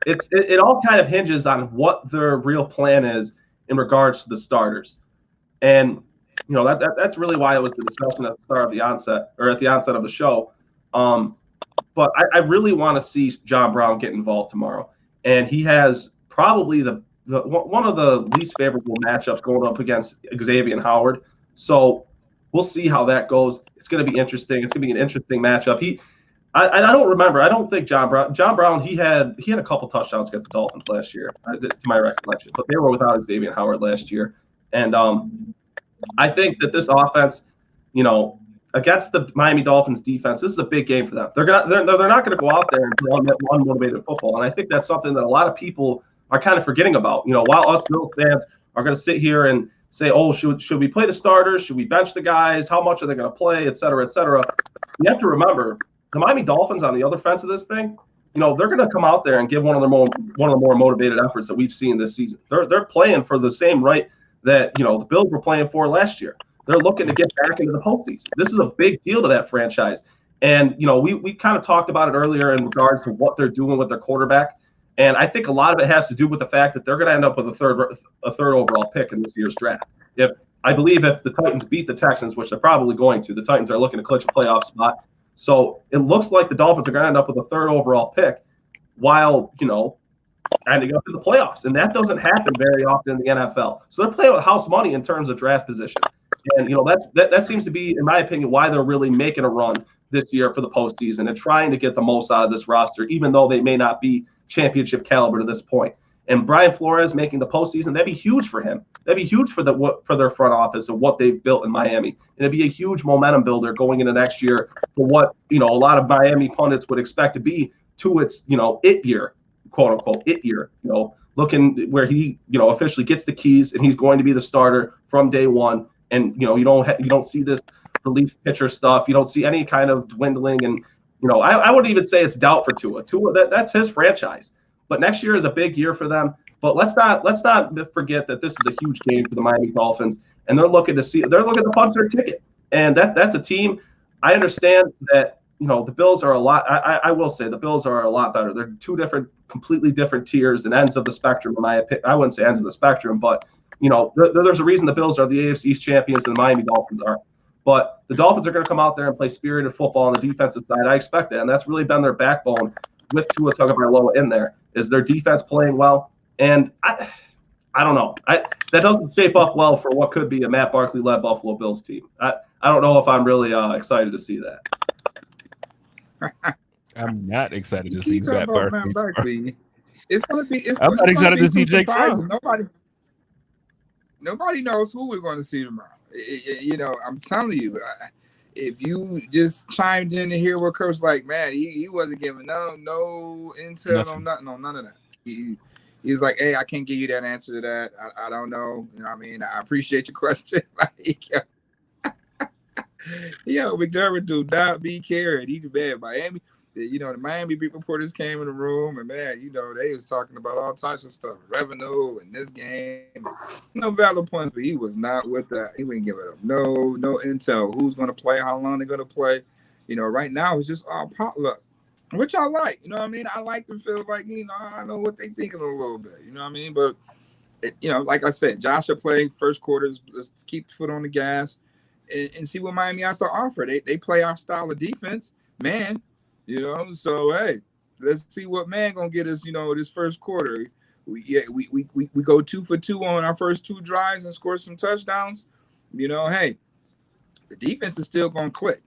It all kind of hinges on what their real plan is in regards to the starters. And, that's really why it was the discussion at the onset of the show. But I really want to see John Brown get involved tomorrow. And he has probably one of the least favorable matchups going up against Xavier Howard. So we'll see how that goes. It's going to be interesting. It's going to be an interesting matchup. I don't remember. I don't think John Brown, he had a couple touchdowns against the Dolphins last year, to my recollection. But they were without Xavier Howard last year. And I think that this offense, against the Miami Dolphins defense, this is a big game for them. They're not going to go out there and play unmotivated football. And I think that's something that a lot of people are kind of forgetting about. While us Bills fans are going to sit here and say, oh, should we play the starters? Should we bench the guys? How much are they going to play, et cetera, et cetera? You have to remember, the Miami Dolphins on the other fence of this thing, they're going to come out there and give one of the more motivated efforts that we've seen this season. They're playing for the same right that, the Bills were playing for last year. They're looking to get back into the postseason. This is a big deal to that franchise. And, we kind of talked about it earlier in regards to what they're doing with their quarterback. And I think a lot of it has to do with the fact that they're going to end up with a third overall pick in this year's draft. If the Titans beat the Texans, which they're probably going to, the Titans are looking to clinch a playoff spot. So it looks like the Dolphins are going to end up with a third overall pick while, ending up in the playoffs. And that doesn't happen very often in the NFL. So they're playing with house money in terms of draft position. And, that seems to be, in my opinion, why they're really making a run this year for the postseason and trying to get the most out of this roster, even though they may not be championship caliber to this point. And Brian Flores making the postseason, that'd be huge for him. That'd be huge for their front office and what they've built in Miami. And it'd be a huge momentum builder going into next year for what, a lot of Miami pundits would expect to be to its, it year, quote unquote, it year, looking where he, officially gets the keys and he's going to be the starter from day one. And, you don't see this relief pitcher stuff. You don't see any kind of dwindling. And, I wouldn't even say it's doubt for Tua. That's his franchise. But next year is a big year for them. But let's not forget that this is a huge game for the Miami Dolphins, and they're looking to punch their ticket. And that's a team. I understand that the Bills are a lot. I will say the Bills are a lot better. They're two completely different tiers and ends of the spectrum. In my opinion, I wouldn't say ends of the spectrum, but there's a reason the Bills are the AFC East champions and the Miami Dolphins are. But the Dolphins are going to come out there and play spirited football on the defensive side. I expect that, and that's really been their backbone with Tua Tagovailoa in there. Is their defense playing well? And I don't know. That doesn't shape up well for what could be a Matt Barkley-led Buffalo Bills team. I don't know if I'm really excited to see that. I'm not excited to see Matt Barkley. It's going to be. I'm not excited to see Jake Fromm. Nobody knows who we're going to see tomorrow. You know, I'm telling you, if you just chimed in to hear what Coach like, man, he wasn't giving no intel on nothing, on none of that. He was like, hey, I can't give you that answer to that. I don't know. You know what I mean? I appreciate your question. Like, yo, McDermott do not be carried. He's bad. Miami, you know, the Miami beat reporters came in the room, and man, you know, they was talking about all types of stuff, revenue and this game. No valid points, but he was not with that. He wouldn't give it up. No intel. Who's going to play? How long they're going to play? You know, right now it's just all potluck, which I like. You know what I mean? I like to feel like, you know, I know what they thinking a little bit. You know what I mean? But, you know, like I said, Josh are playing first quarters. Let's keep the foot on the gas and see what Miami has to offer. They play our style of defense, man. You know, so hey, let's see what man gonna get us. You know, this first quarter, we go 2 for 2 on our first 2 drives and score some touchdowns. You know, hey, the defense is still gonna click.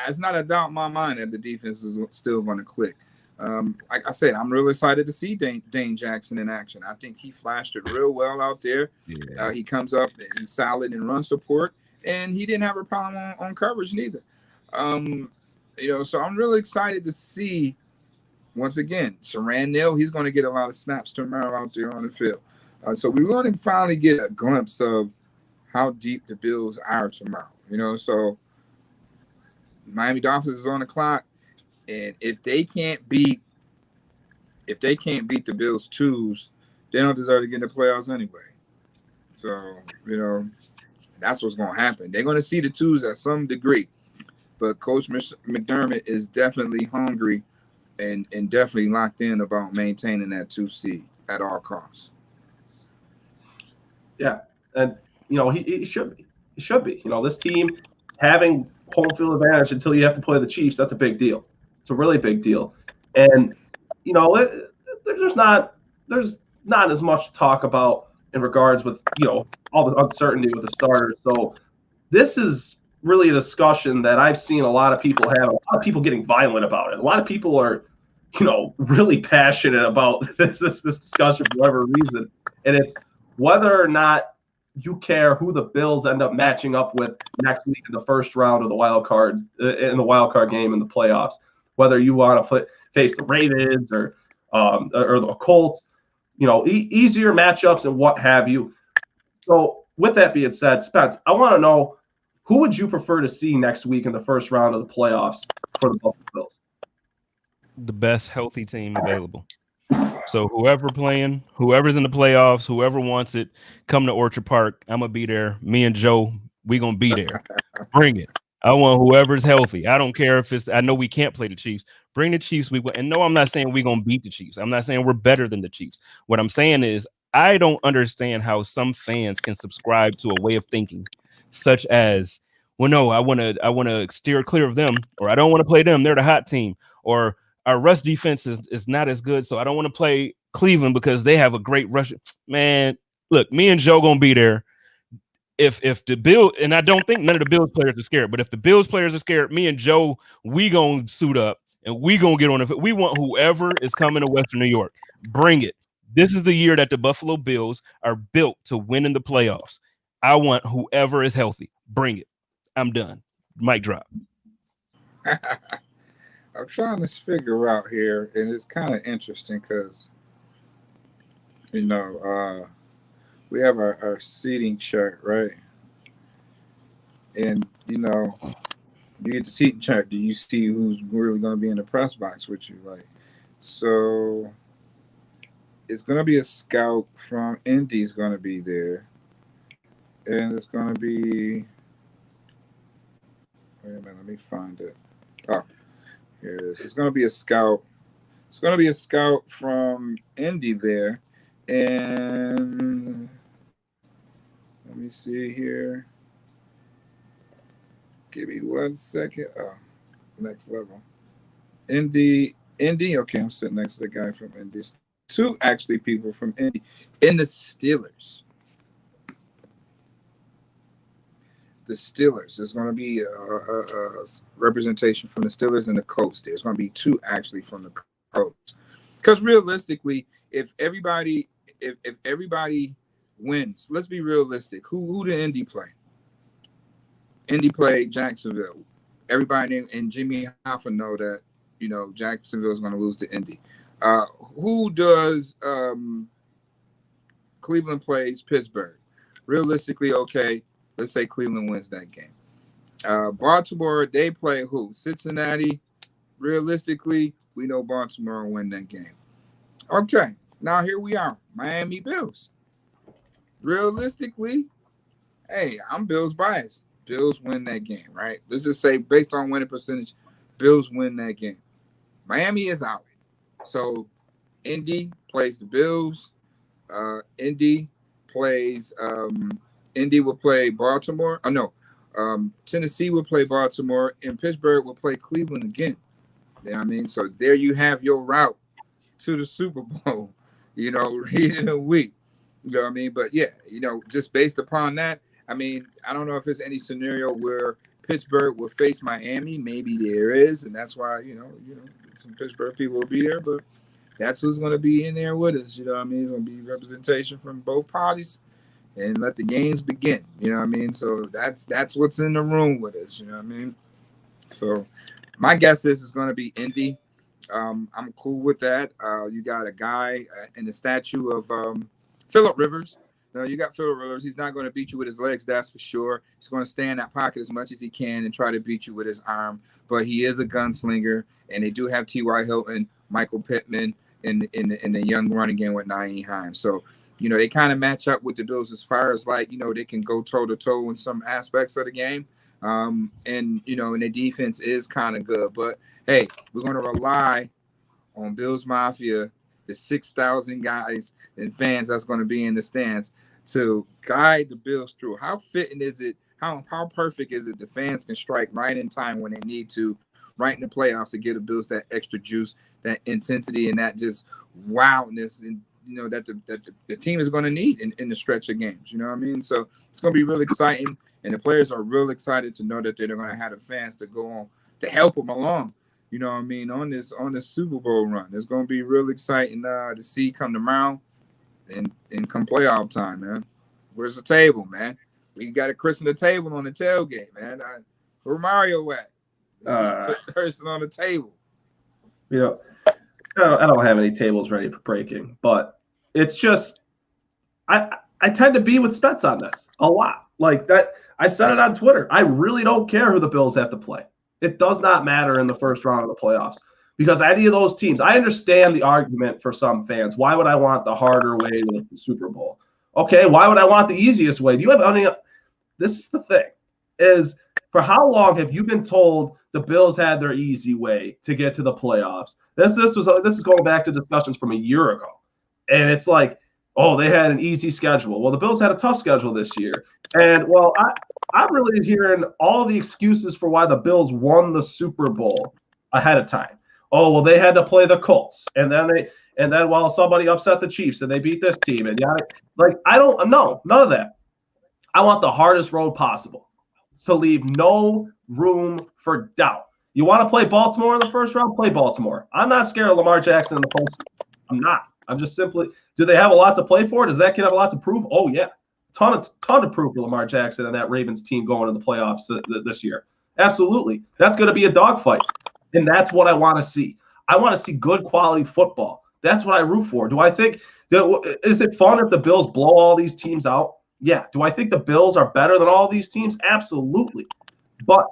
It's not a doubt in my mind that the defense is still gonna click. Like I said, I'm really excited to see Dane Jackson in action. I think he flashed it real well out there. Yeah. He comes up and solid in run support, and he didn't have a problem on coverage neither. You know, so I'm really excited to see, once again, Saran Neal, he's going to get a lot of snaps tomorrow out there on the field. So we're going to finally get a glimpse of how deep the Bills are tomorrow. You know, so Miami Dolphins is on the clock, and if they can't beat the Bills twos, they don't deserve to get in the playoffs anyway. So, you know, that's what's going to happen. They're going to see the twos at some degree. But Coach McDermott is definitely hungry and definitely locked in about maintaining that 2 seed at all costs. Yeah, and you know he should be. He should be. You know, this team having home field advantage until you have to play the Chiefs, that's a big deal. It's a really big deal. And you know, there's not as much to talk about in regards with, you know, all the uncertainty with the starters. So this is really a discussion that I've seen a lot of people have, a lot of people getting violent about it. A lot of people are, you know, really passionate about this discussion for whatever reason. And it's whether or not you care who the Bills end up matching up with next week in the first round of the wild card, in the wild card game in the playoffs, whether you want to face the Ravens or the Colts, you know, easier matchups and what have you. So with that being said, Spence, I want to know, who would you prefer to see next week in the first round of the playoffs for the Buffalo Bills? The best healthy team available. So whoever's in the playoffs, whoever wants it, come to Orchard Park. I'm going to be there. Me and Joe, we going to be there. Bring it. I want whoever's healthy. I don't care if I know we can't play the Chiefs. Bring the Chiefs. And no, I'm not saying we're going to beat the Chiefs. I'm not saying we're better than the Chiefs. What I'm saying is I don't understand how some fans can subscribe to a way of thinking such as, well, no, I want to steer clear of them, or I don't want to play them. They're the hot team, or our rush defense is not as good, so I don't want to play Cleveland because they have a great rush. Man, look, me and Joe gonna be there. If the Bills, and I don't think none of the Bills players are scared, but if the Bills players are scared, me and Joe, we gonna suit up and we gonna get on it. We want whoever is coming to Western New York, bring it. This is the year that the Buffalo Bills are built to win in the playoffs. I want whoever is healthy. Bring it. I'm done. Mic drop. I'm trying to figure out here, and it's kind of interesting because, you know, we have our seating chart, right? And, you know, you get the seating chart, do you see who's really going to be in the press box with you? Like, so it's going to be a scout from Indy's going to be there. And it's going to be, wait a minute, let me find it. Oh, here it is. It's going to be a scout. It's going to be a scout from Indy there. And let me see here. Give me 1 second. Oh, next level. Indy. Okay, I'm sitting next to the guy from Indy. 2 actually people from Indy in the Steelers. The Steelers. There's going to be a representation from the Steelers and the Colts. There's going to be 2 actually from the Colts. Because realistically, if everybody wins, let's be realistic. Who did Indy play? Indy played Jacksonville. Everybody and Jimmy Hoffa know that, you know, Jacksonville is going to lose to Indy. Who does Cleveland plays Pittsburgh? Realistically, okay, let's say Cleveland wins that game. Baltimore, they play who? Cincinnati. Realistically, we know Baltimore will win that game. Okay, now here we are, Miami Bills. Realistically, hey, I'm Bills biased. Bills win that game, right? Let's just say based on winning percentage, Bills win that game. Miami is out. So Indy plays the Bills. Indy will play Baltimore. Tennessee will play Baltimore, and Pittsburgh will play Cleveland again. You know what I mean? So there you have your route to the Super Bowl, you know, in a week. You know what I mean? But yeah, you know, just based upon that, I mean, I don't know if there's any scenario where Pittsburgh will face Miami. Maybe there is, and that's why, you know, some Pittsburgh people will be there, but that's who's going to be in there with us. You know what I mean? It's going to be representation from both parties, and let the games begin. You know what I mean? So that's what's in the room with us. You know what I mean? So my guess is it's going to be Indy. I'm cool with that. You got a guy in the statue of Phillip Rivers. You got Phillip Rivers. He's not going to beat you with his legs, that's for sure. He's going to stay in that pocket as much as he can and try to beat you with his arm. But he is a gunslinger, and they do have T.Y. Hilton, Michael Pittman, in the young running game with Nyheim Hines. So, you know, they kind of match up with the Bills as far as, like, you know, they can go toe-to-toe in some aspects of the game. And, you know, and the defense is kind of good. But, hey, we're going to rely on Bills Mafia, the 6,000 guys and fans that's going to be in the stands to guide the Bills through. How fitting is it? How perfect is it the fans can strike right in time when they need to, right in the playoffs, to give the Bills that extra juice, that intensity, and that just wildness, and, you know, that the team is going to need in the stretch of games. You know what I mean? So it's going to be real exciting, and the players are real excited to know that they're going to have the fans to go on to help them along. You know what I mean, on this Super Bowl run. It's going to be real exciting to see come tomorrow and come playoff time, man. Where's the table, man? We got to christen the table on the tailgate, man. Where Mario at? He's person on the table. You know, I don't have any tables ready for breaking, but it's just I tend to be with Spence on this a lot. Like that, I said it on Twitter. I really don't care who the Bills have to play. It does not matter in the first round of the playoffs, because any of those teams, I understand the argument for some fans. Why would I want the harder way to the Super Bowl? Okay, why would I want the easiest way? Do you have any? This is the thing, is for how long have you been told the Bills had their easy way to get to the playoffs? This is going back to discussions from a year ago, and it's like, oh, they had an easy schedule. Well, the Bills had a tough schedule this year, and well, I'm really hearing all the excuses for why the Bills won the Super Bowl ahead of time. Oh, well, they had to play the Colts, and then while somebody upset the Chiefs and they beat this team, and I don't know, none of that. I want the hardest road possible to leave no room for doubt. You want to play Baltimore in the first round? Play Baltimore. I'm not scared of Lamar Jackson in the postseason. I'm not. I'm just simply, do they have a lot to play for? Does that kid have a lot to prove? Oh, yeah. Ton to prove for Lamar Jackson and that Ravens team going to the playoffs this year. Absolutely. That's going to be a dogfight, and that's what I want to see. I want to see good quality football. That's what I root for. Do I think – is it fun if the Bills blow all these teams out? Yeah. Do I think the Bills are better than all these teams? Absolutely. But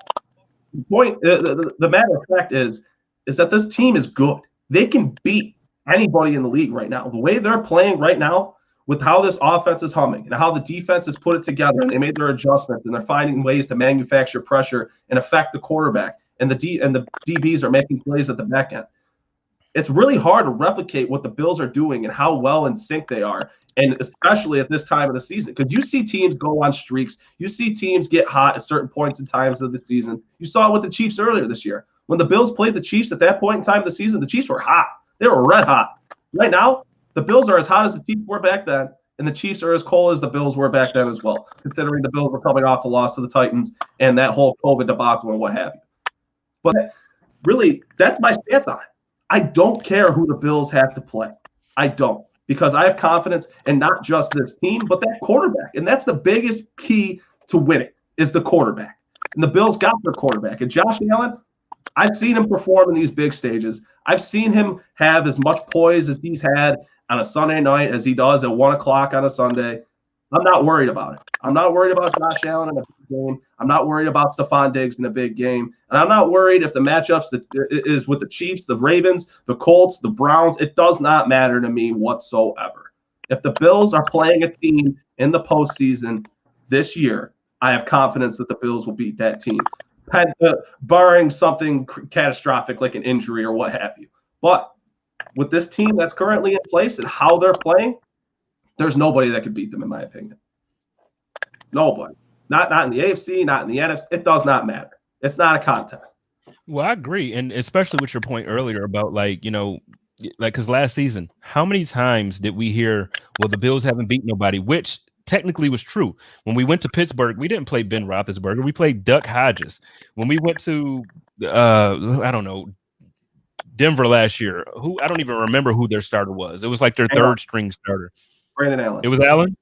the point, the matter of fact is that this team is good. They can beat anybody in the league right now. The way they're playing right now, with how this offense is humming and how the defense has put it together, and they made their adjustments, and they're finding ways to manufacture pressure and affect the quarterback, and the DBs are making plays at the back end. It's really hard to replicate what the Bills are doing and how well in sync they are, and especially at this time of the season, because you see teams go on streaks. You see teams get hot at certain points in times of the season. You saw it with the Chiefs earlier this year. When the Bills played the Chiefs at that point in time of the season, the Chiefs were hot. They were red hot. Right now, the Bills are as hot as the Chiefs were back then, and the Chiefs are as cold as the Bills were back then as well, considering the Bills were coming off the loss to the Titans and that whole COVID debacle and what have you. But really, that's my stance on it. I don't care who the Bills have to play. I don't, because I have confidence in not just this team, but that quarterback. And that's the biggest key to winning, is the quarterback. And the Bills got their quarterback. And Josh Allen, I've seen him perform in these big stages. I've seen him have as much poise as he's had on a Sunday night as he does at 1 o'clock on a Sunday. I'm not worried about it. I'm not worried about Josh Allen in a big game. I'm not worried about Stephon Diggs in a big game. And I'm not worried if the matchups that is with the Chiefs, the Ravens, the Colts, the Browns. It does not matter to me whatsoever. If the Bills are playing a team in the postseason this year, I have confidence that the Bills will beat that team, barring something catastrophic like an injury or what have you. But with this team that's currently in place and how they're playing, there's nobody that could beat them, in my opinion. Nobody. Not in the AFC, not in the NFC. It does not matter. It's not a contest. Well, I agree. And especially with your point earlier about because last season, how many times did we hear, well, the Bills haven't beat nobody, which technically was true. When we went to Pittsburgh, we didn't play Ben Roethlisberger. We played Duck Hodges. When we went to, Denver last year, who I don't even remember who their starter was. It was like their third string starter. Brandon Allen. It was Allen?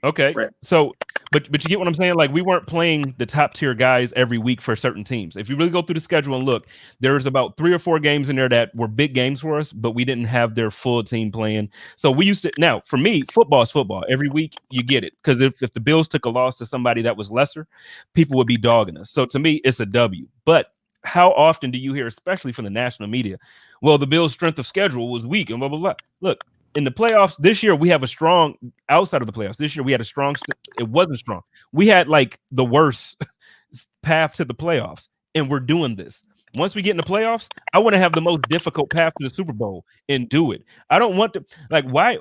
Okay. Right. So, but you get what I'm saying? Like, we weren't playing the top tier guys every week for certain teams. If you really go through the schedule and look, there's about 3 or 4 games in there that were big games for us, but we didn't have their full team playing. So we used to, now for me, football is football. Every week you get it. Because if the Bills took a loss to somebody that was lesser, people would be dogging us. So to me, it's a W. But how often do you hear, especially from the national media, well, the Bills' strength of schedule was weak and blah, blah, blah. Look, in the playoffs this year, we have a strong, outside of the playoffs, this year we had a strong, it wasn't strong. We had like the worst path to the playoffs, and we're doing this. Once we get in the playoffs, I want to have the most difficult path to the Super Bowl and do it. I don't want to, why?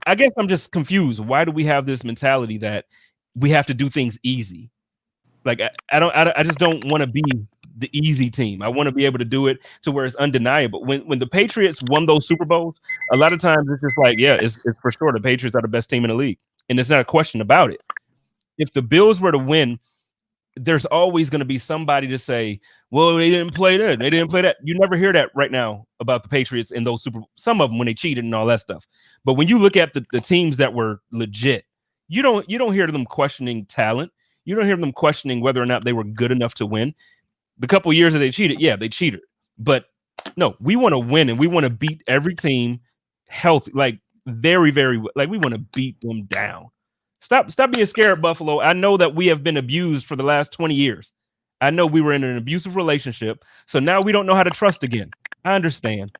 I guess I'm just confused. Why do we have this mentality that we have to do things easy? I just don't want to be the easy team. I want to be able to do it to where it's undeniable. When the Patriots won those Super Bowls, a lot of times it's just like, yeah, it's for sure the Patriots are the best team in the league. And it's not a question about it. If the Bills were to win, there's always going to be somebody to say, well, they didn't play that. They didn't play that. You never hear that right now about the Patriots in those some of them when they cheated and all that stuff. But when you look at the teams that were legit, you don't hear them questioning talent. You don't hear them questioning whether or not they were good enough to win. The couple years that they cheated, yeah, they cheated. But no, we want to win and we want to beat every team healthy, like very, very, like we want to beat them down. Stop being scared, Buffalo. I know that we have been abused for the last 20 years. I know we were in an abusive relationship, so now we don't know how to trust again. I understand.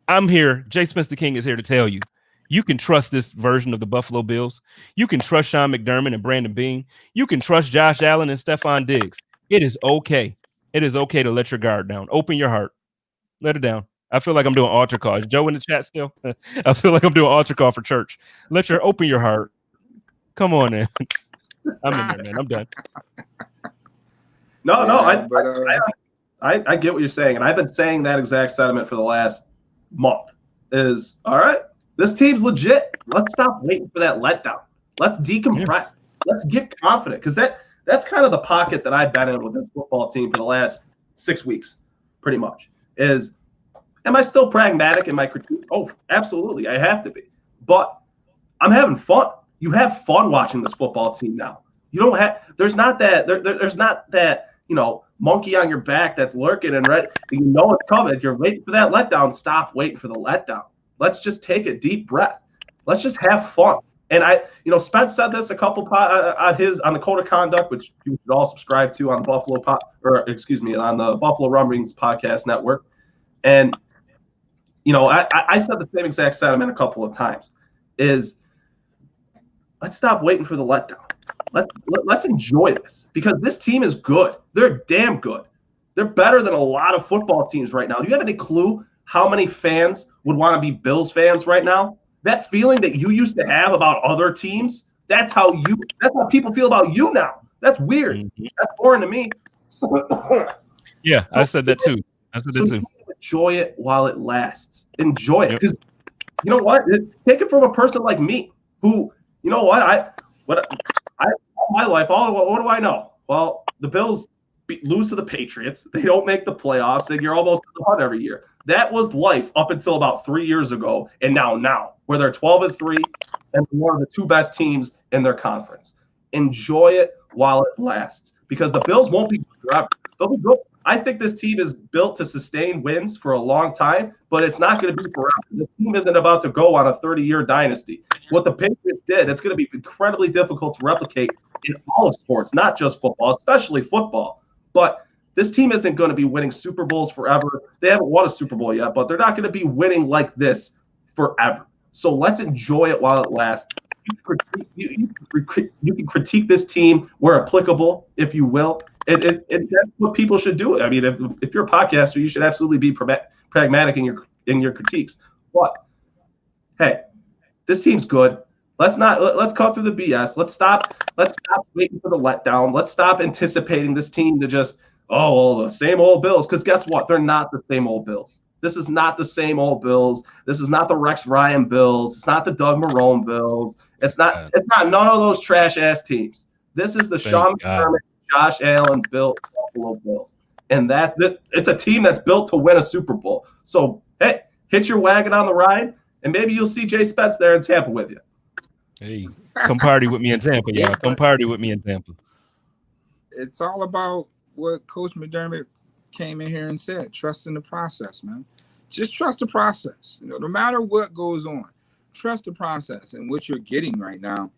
I'm here. JSpence the King is here to tell you, you can trust this version of the Buffalo Bills. You can trust Sean McDermott and Brandon Beane. You can trust Josh Allen and Stephon Diggs. It is okay. It is okay to let your guard down. Open your heart. Let it down. I feel like I'm doing altar call. Is Joe in the chat still? I feel like I'm doing altar call for church. Open your heart. Come on in. I'm in there, man. I'm done. No, I get what you're saying. And I've been saying that exact sentiment for the last month is, all right, this team's legit. Let's stop waiting for that letdown. Let's decompress. Yeah. Let's get confident. Because that's kind of the pocket that I've been in with this football team for the last 6 weeks, pretty much, is am I still pragmatic in my critique? Oh, absolutely. I have to be. But I'm having fun. You have fun watching this football team now. You don't have – there's not that, monkey on your back that's lurking and it's coming. You're waiting for that letdown. Stop waiting for the letdown. Let's just take a deep breath. Let's just have fun. And Spence said this a couple on the Code of Conduct, which you should all subscribe to on the on the Buffalo Rumblings podcast network. And I said the same exact sentiment a couple of times. Is let's stop waiting for the letdown. Let's enjoy this because this team is good. They're damn good. They're better than a lot of football teams right now. Do you have any clue how many fans would want to be Bills fans right now? That feeling that you used to have about other teams, that's how people feel about you now. That's weird. Mm-hmm. That's boring to me. Yeah, I said that too. Enjoy it while it lasts. Enjoy it. Because you know what? Take it from a person like me who, all my life, what do I know? Well, the Bills lose to the Patriots. They don't make the playoffs, and you're almost in the hunt every year. That was life up until about 3 years ago, and now, where they're 12-3 and one of the 2 best teams in their conference. Enjoy it while it lasts, because the Bills won't be good forever. They'll be good. I think this team is built to sustain wins for a long time, but it's not going to be forever. This team isn't about to go on a 30-year dynasty. What the Patriots did, it's going to be incredibly difficult to replicate in all of sports, not just football, especially football. But this team isn't going to be winning Super Bowls forever. They haven't won a Super Bowl yet, but they're not going to be winning like this forever. So let's enjoy it while it lasts. You can critique this team where applicable, if you will. And that's what people should do. I mean, if you're a podcaster, you should absolutely be pragmatic in your critiques. But hey, this team's good. Let's cut through the BS. Let's stop waiting for the letdown. Let's stop anticipating this team to just the same old Bills. Because guess what? They're not the same old Bills. This is not the same old Bills. This is not the Rex Ryan Bills. It's not the Doug Marrone Bills. It's not none of those trash ass teams. This is the Sean McDermott, Josh Allen built Buffalo Bills. And it's a team that's built to win a Super Bowl. So hey, hitch your wagon on the ride, and maybe you'll see JSpence there in Tampa with you. Hey, come party with me in Tampa, y'all. Come party with me in Tampa. It's all about what Coach McDermott came in here and said. Trust in the process, man. Just trust the process. No matter what goes on, trust the process. And what you're getting right now,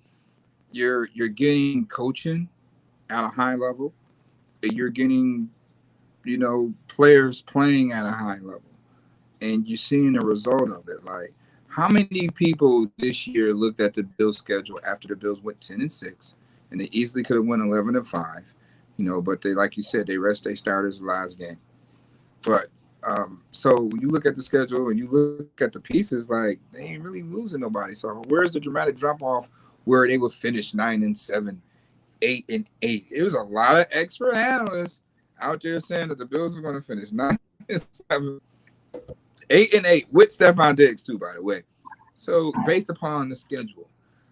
you're getting coaching at a high level. You're getting, players playing at a high level. And you're seeing the result of it. Like, how many people this year looked at the Bills schedule after the Bills went 10-6, and they easily could have went 11-5, but they, like you said, they rest their starters the last game. But so when you look at the schedule and you look at the pieces, like, they ain't really losing nobody. So where's the dramatic drop off where they would finish 9-7, 8-8? It was a lot of expert analysts out there saying that the Bills are going to finish 9-7. 8-8 with Stephon Diggs too, by the way. So based upon the schedule.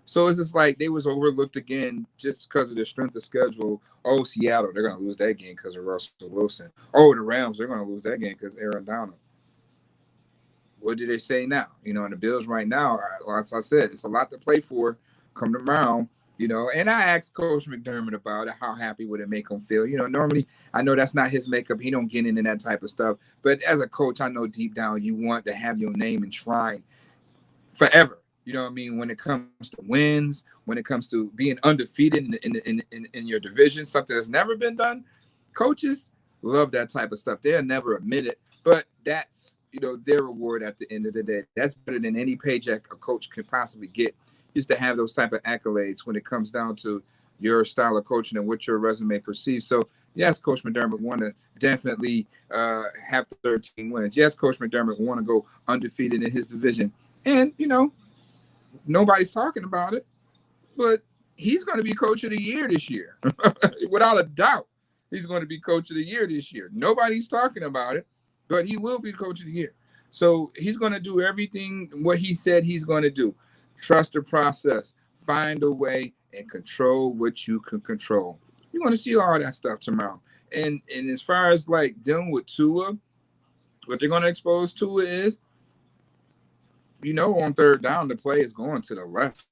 So it's just like they was overlooked again just because of the strength of schedule. Oh, Seattle, they're going to lose that game because of Russell Wilson. Oh, the Rams, they're going to lose that game because Aaron Donald. What do they say now? And the Bills right now, like I said, it's a lot to play for. Come tomorrow. And I asked Coach McDermott about it. How happy would it make him feel? Normally, I know that's not his makeup. He don't get into that type of stuff. But as a coach, I know deep down you want to have your name enshrined forever. You know what I mean? When it comes to wins, when it comes to being undefeated in your division, something that's never been done, coaches love that type of stuff. They'll never admit it. But that's, their reward at the end of the day. That's better than any paycheck a coach could possibly get. Used to have those type of accolades when it comes down to your style of coaching and what your resume perceives. So, yes, Coach McDermott want to definitely have 13 wins. Yes, Coach McDermott want to go undefeated in his division. And, nobody's talking about it, but he's going to be Coach of the Year this year. Without a doubt, he's going to be Coach of the Year this year. Nobody's talking about it, but he will be Coach of the Year. So he's going to do everything what he said he's going to do. Trust the process, find a way, and control what you can control. You're going to see all that stuff tomorrow. And as far as like dealing with Tua, what they're going to expose Tua is, on third down, the play is going to the left.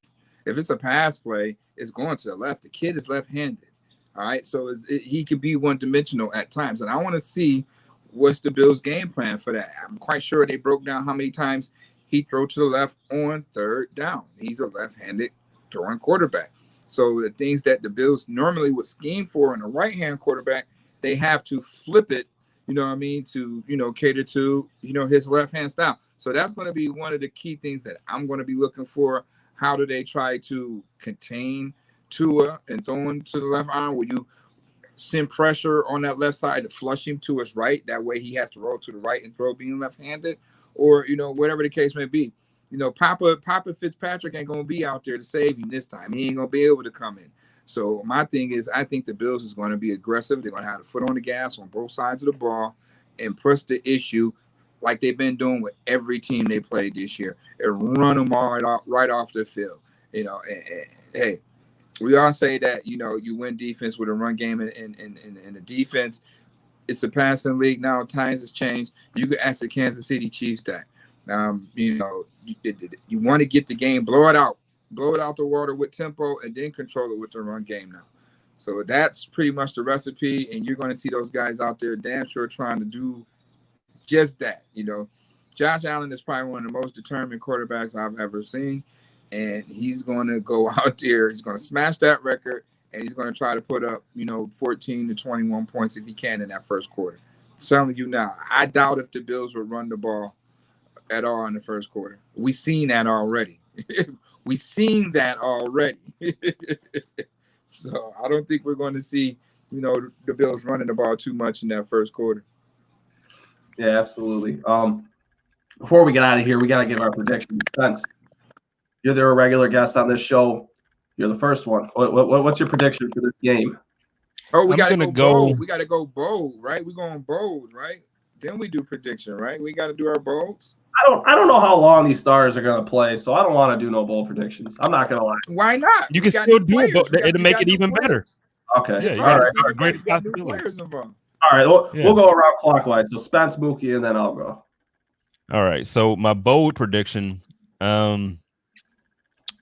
If it's a pass play, it's going to the left. The kid is left-handed. All right, so he could be one-dimensional at times. And I want to see what's the Bills' game plan for that. I'm quite sure they broke down how many times he throw to the left on third down. He's a left-handed throwing quarterback. So the things that the Bills normally would scheme for in a right-hand quarterback, they have to flip it, to, cater to, his left-hand style. So that's going to be one of the key things that I'm going to be looking for. How do they try to contain Tua and throwing to the left arm? Will you send pressure on that left side to flush him to his right? That way he has to roll to the right and throw being left-handed. Or, whatever the case may be. Papa Fitzpatrick ain't going to be out there to save him this time. He ain't going to be able to come in. So my thing is, I think the Bills is going to be aggressive. They're going to have the foot on the gas on both sides of the ball and press the issue like they've been doing with every team they played this year and run them all right off the field. Hey, we all say that, you win defense with a run game and the defense. It's a passing league now. Times has changed. You can ask the Kansas City Chiefs that. You want to get the game, blow it out the water with tempo, and then control it with the run game now. So that's pretty much the recipe, and you're going to see those guys out there damn sure trying to do just that. Josh Allen is probably one of the most determined quarterbacks I've ever seen, and he's going to go out there. He's going to smash that record, and he's going to try to put up, 14 to 21 points if he can in that first quarter. I'm telling you now, I doubt if the Bills would run the ball at all in the first quarter. We've seen that already. We've seen that already. So I don't think we're going to see, the Bills running the ball too much in that first quarter. Yeah, absolutely. Before we get out of here, we got to give our predictions. Spence, you're the regular guest on this show. You're the first one. What's your prediction for this game? Oh, we got to go bold. We got to go bold, right? We're going bold, right? Then we do prediction, right? We got to do our bolds. I don't know how long these stars are going to play, so I don't want to do no bold predictions. I'm not going to lie. Why not? You can still do it, but it'll make it even better. Okay. Yeah, all right. Great possibility. All right. We'll go around clockwise. So Spence, Muki, and then I'll go. All right. So my bold prediction, I'm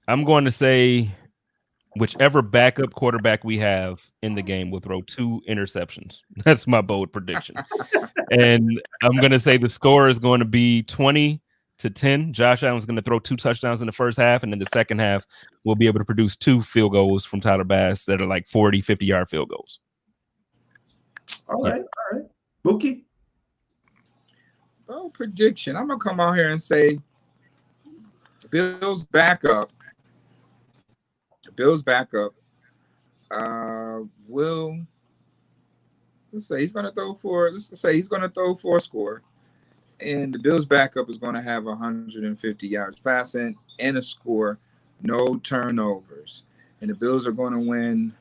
going to say whichever backup quarterback we have in the game will throw 2 interceptions. That's my bold prediction. And I'm going to say the score is going to be 20-10. Josh Allen's going to throw 2 touchdowns in the first half, and in the second half, we'll be able to produce 2 field goals from Tyler Bass that are like 40, 50-yard field goals. All right. Muki? Bold prediction. I'm going to come out here and say Bills backup will, let's say he's going to throw for a score, and the Bills backup is going to have 150 yards passing and a score, no turnovers, and the Bills are going to win.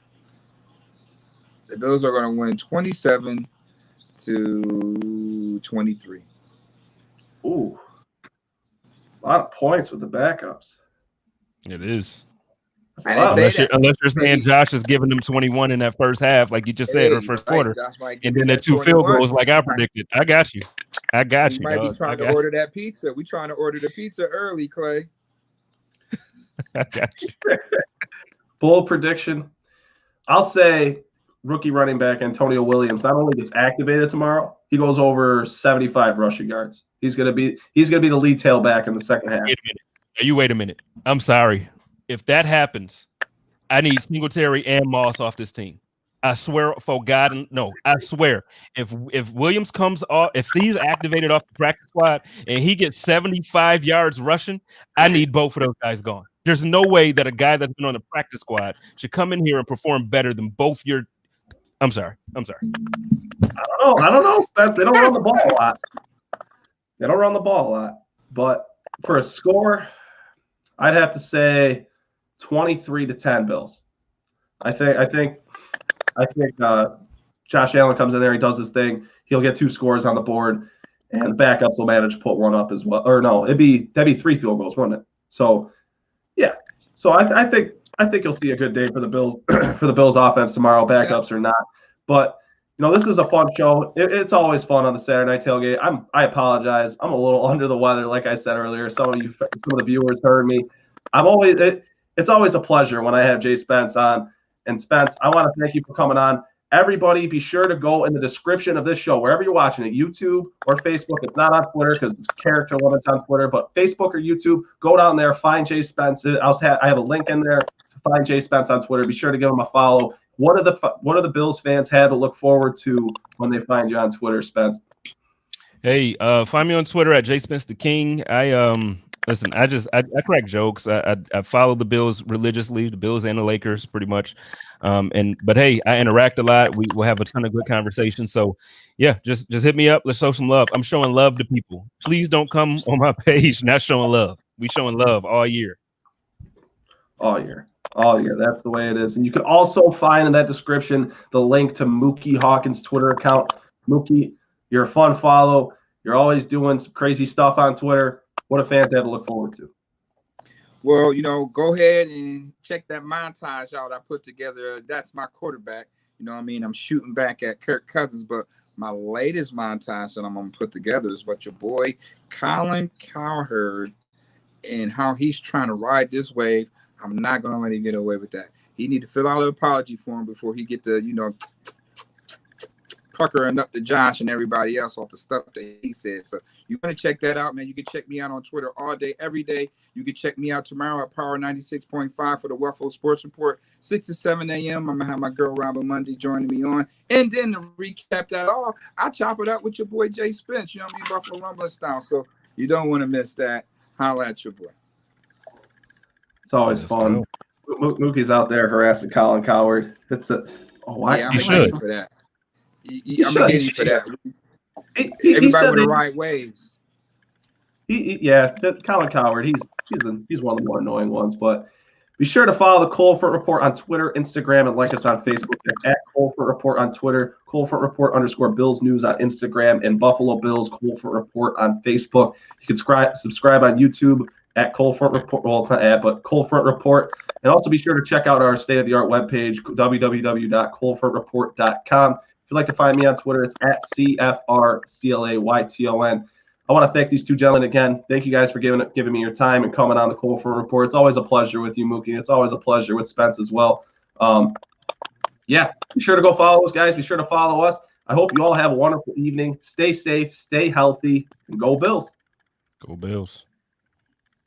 The Bills are going to win 27-23. Ooh, a lot of points with the backups. It is. Unless you're saying Josh is giving them 21 in that first half, like you just said, or first quarter, and then the 2 field goals, like I predicted. I got you. You might be trying to order that pizza. We're trying to order the pizza early, Clay. I got you. Bold prediction. I'll say rookie running back Antonio Williams not only gets activated tomorrow, he goes over 75 rushing yards. He's gonna be the lead tailback in the second half. Wait a minute. I'm sorry. If that happens, I need Singletary and Moss off this team. I swear, for God, no. I swear, if Williams comes off, if he's activated off the practice squad and he gets 75 yards rushing, I need both of those guys gone. There's no way that a guy that's been on the practice squad should come in here and perform better than both your. I'm sorry. I don't know. They don't run the ball a lot. But for a score, I'd have to say 23-10 Bills. I think Josh Allen comes in there, he does his thing, he'll get 2 scores on the board, and the backups will manage to put 1 up as well. Or no, that'd be 3 field goals, wouldn't it? So yeah. So I think you'll see a good day for the Bills for the Bills offense tomorrow, backups or not. But this is a fun show. It's always fun on the Saturday Night Tailgate. I apologize. I'm a little under the weather, like I said earlier. Some of the viewers heard me. It's always a pleasure when I have JSpence on. And Spence, I want to thank you for coming on. Everybody, be sure to go in the description of this show, wherever you're watching it, YouTube or Facebook. It's not on Twitter because it's character limits on Twitter, but Facebook or YouTube, go down there, find JSpence. I have a link in there to find JSpence on Twitter. Be sure to give him a follow. What do the Bills fans have to look forward to when they find you on Twitter, Spence? Hey, find me on Twitter at JSpence the King. Listen, I crack jokes. I follow the Bills religiously, the Bills and the Lakers pretty much. But hey, I interact a lot. We will have a ton of good conversations. So yeah, just hit me up. Let's show some love. I'm showing love to people. Please don't come on my page not showing love. We showing love all year. All year. That's the way it is. And you can also find in that description the link to Muki Hawkins' Twitter account. Muki, you're a fun follow. You're always doing some crazy stuff on Twitter. What do fans have to look forward to? Well, go ahead and check that montage out I put together. That's my quarterback. I'm shooting back at Kirk Cousins, but my latest montage that I'm going to put together is what your boy Colin Cowherd and how he's trying to ride this wave I'm not gonna let him get away with that. He need to fill out an apology form before he get to, puckering up to Josh and everybody else off the stuff that he said. So you want to check that out, man. You can check me out on Twitter all day, every day. You can check me out tomorrow at Power 96.5 for the Waffle Sports Report, 6 to 7 a.m. I'm going to have my girl Robin Monday joining me on. And then to recap that all, I chop it up with your boy JSpence, Buffalo Rumblings style. So you don't want to miss that. Holla at your boy. It's always fun. Mookie's out there harassing Colin Cowherd. It's a why? Yeah, you should for that. I'm gonna get him for that. Everybody with the right waves. Colin Cowherd. He's one of the more annoying ones. But be sure to follow the Colefront Report on Twitter, Instagram, and like us on Facebook at Colefront Report on Twitter, Colefront Report _Bills News on Instagram, and Buffalo Bills Colefront Report on Facebook. You can subscribe on YouTube at Colefront Report. Well, it's not at, but Colefront Report. And also be sure to check out our state-of-the-art webpage, www.colefrontreport.com. If you'd like to find me on Twitter, it's at CFRCLAYTON. I want to thank these two gentlemen again. Thank you guys for giving me your time and coming on the Colefront Report. It's always a pleasure with you, Mookie. It's always a pleasure with Spence as well. Be sure to go follow us, guys. Be sure to follow us. I hope you all have a wonderful evening. Stay safe, stay healthy, and go Bills. Go Bills.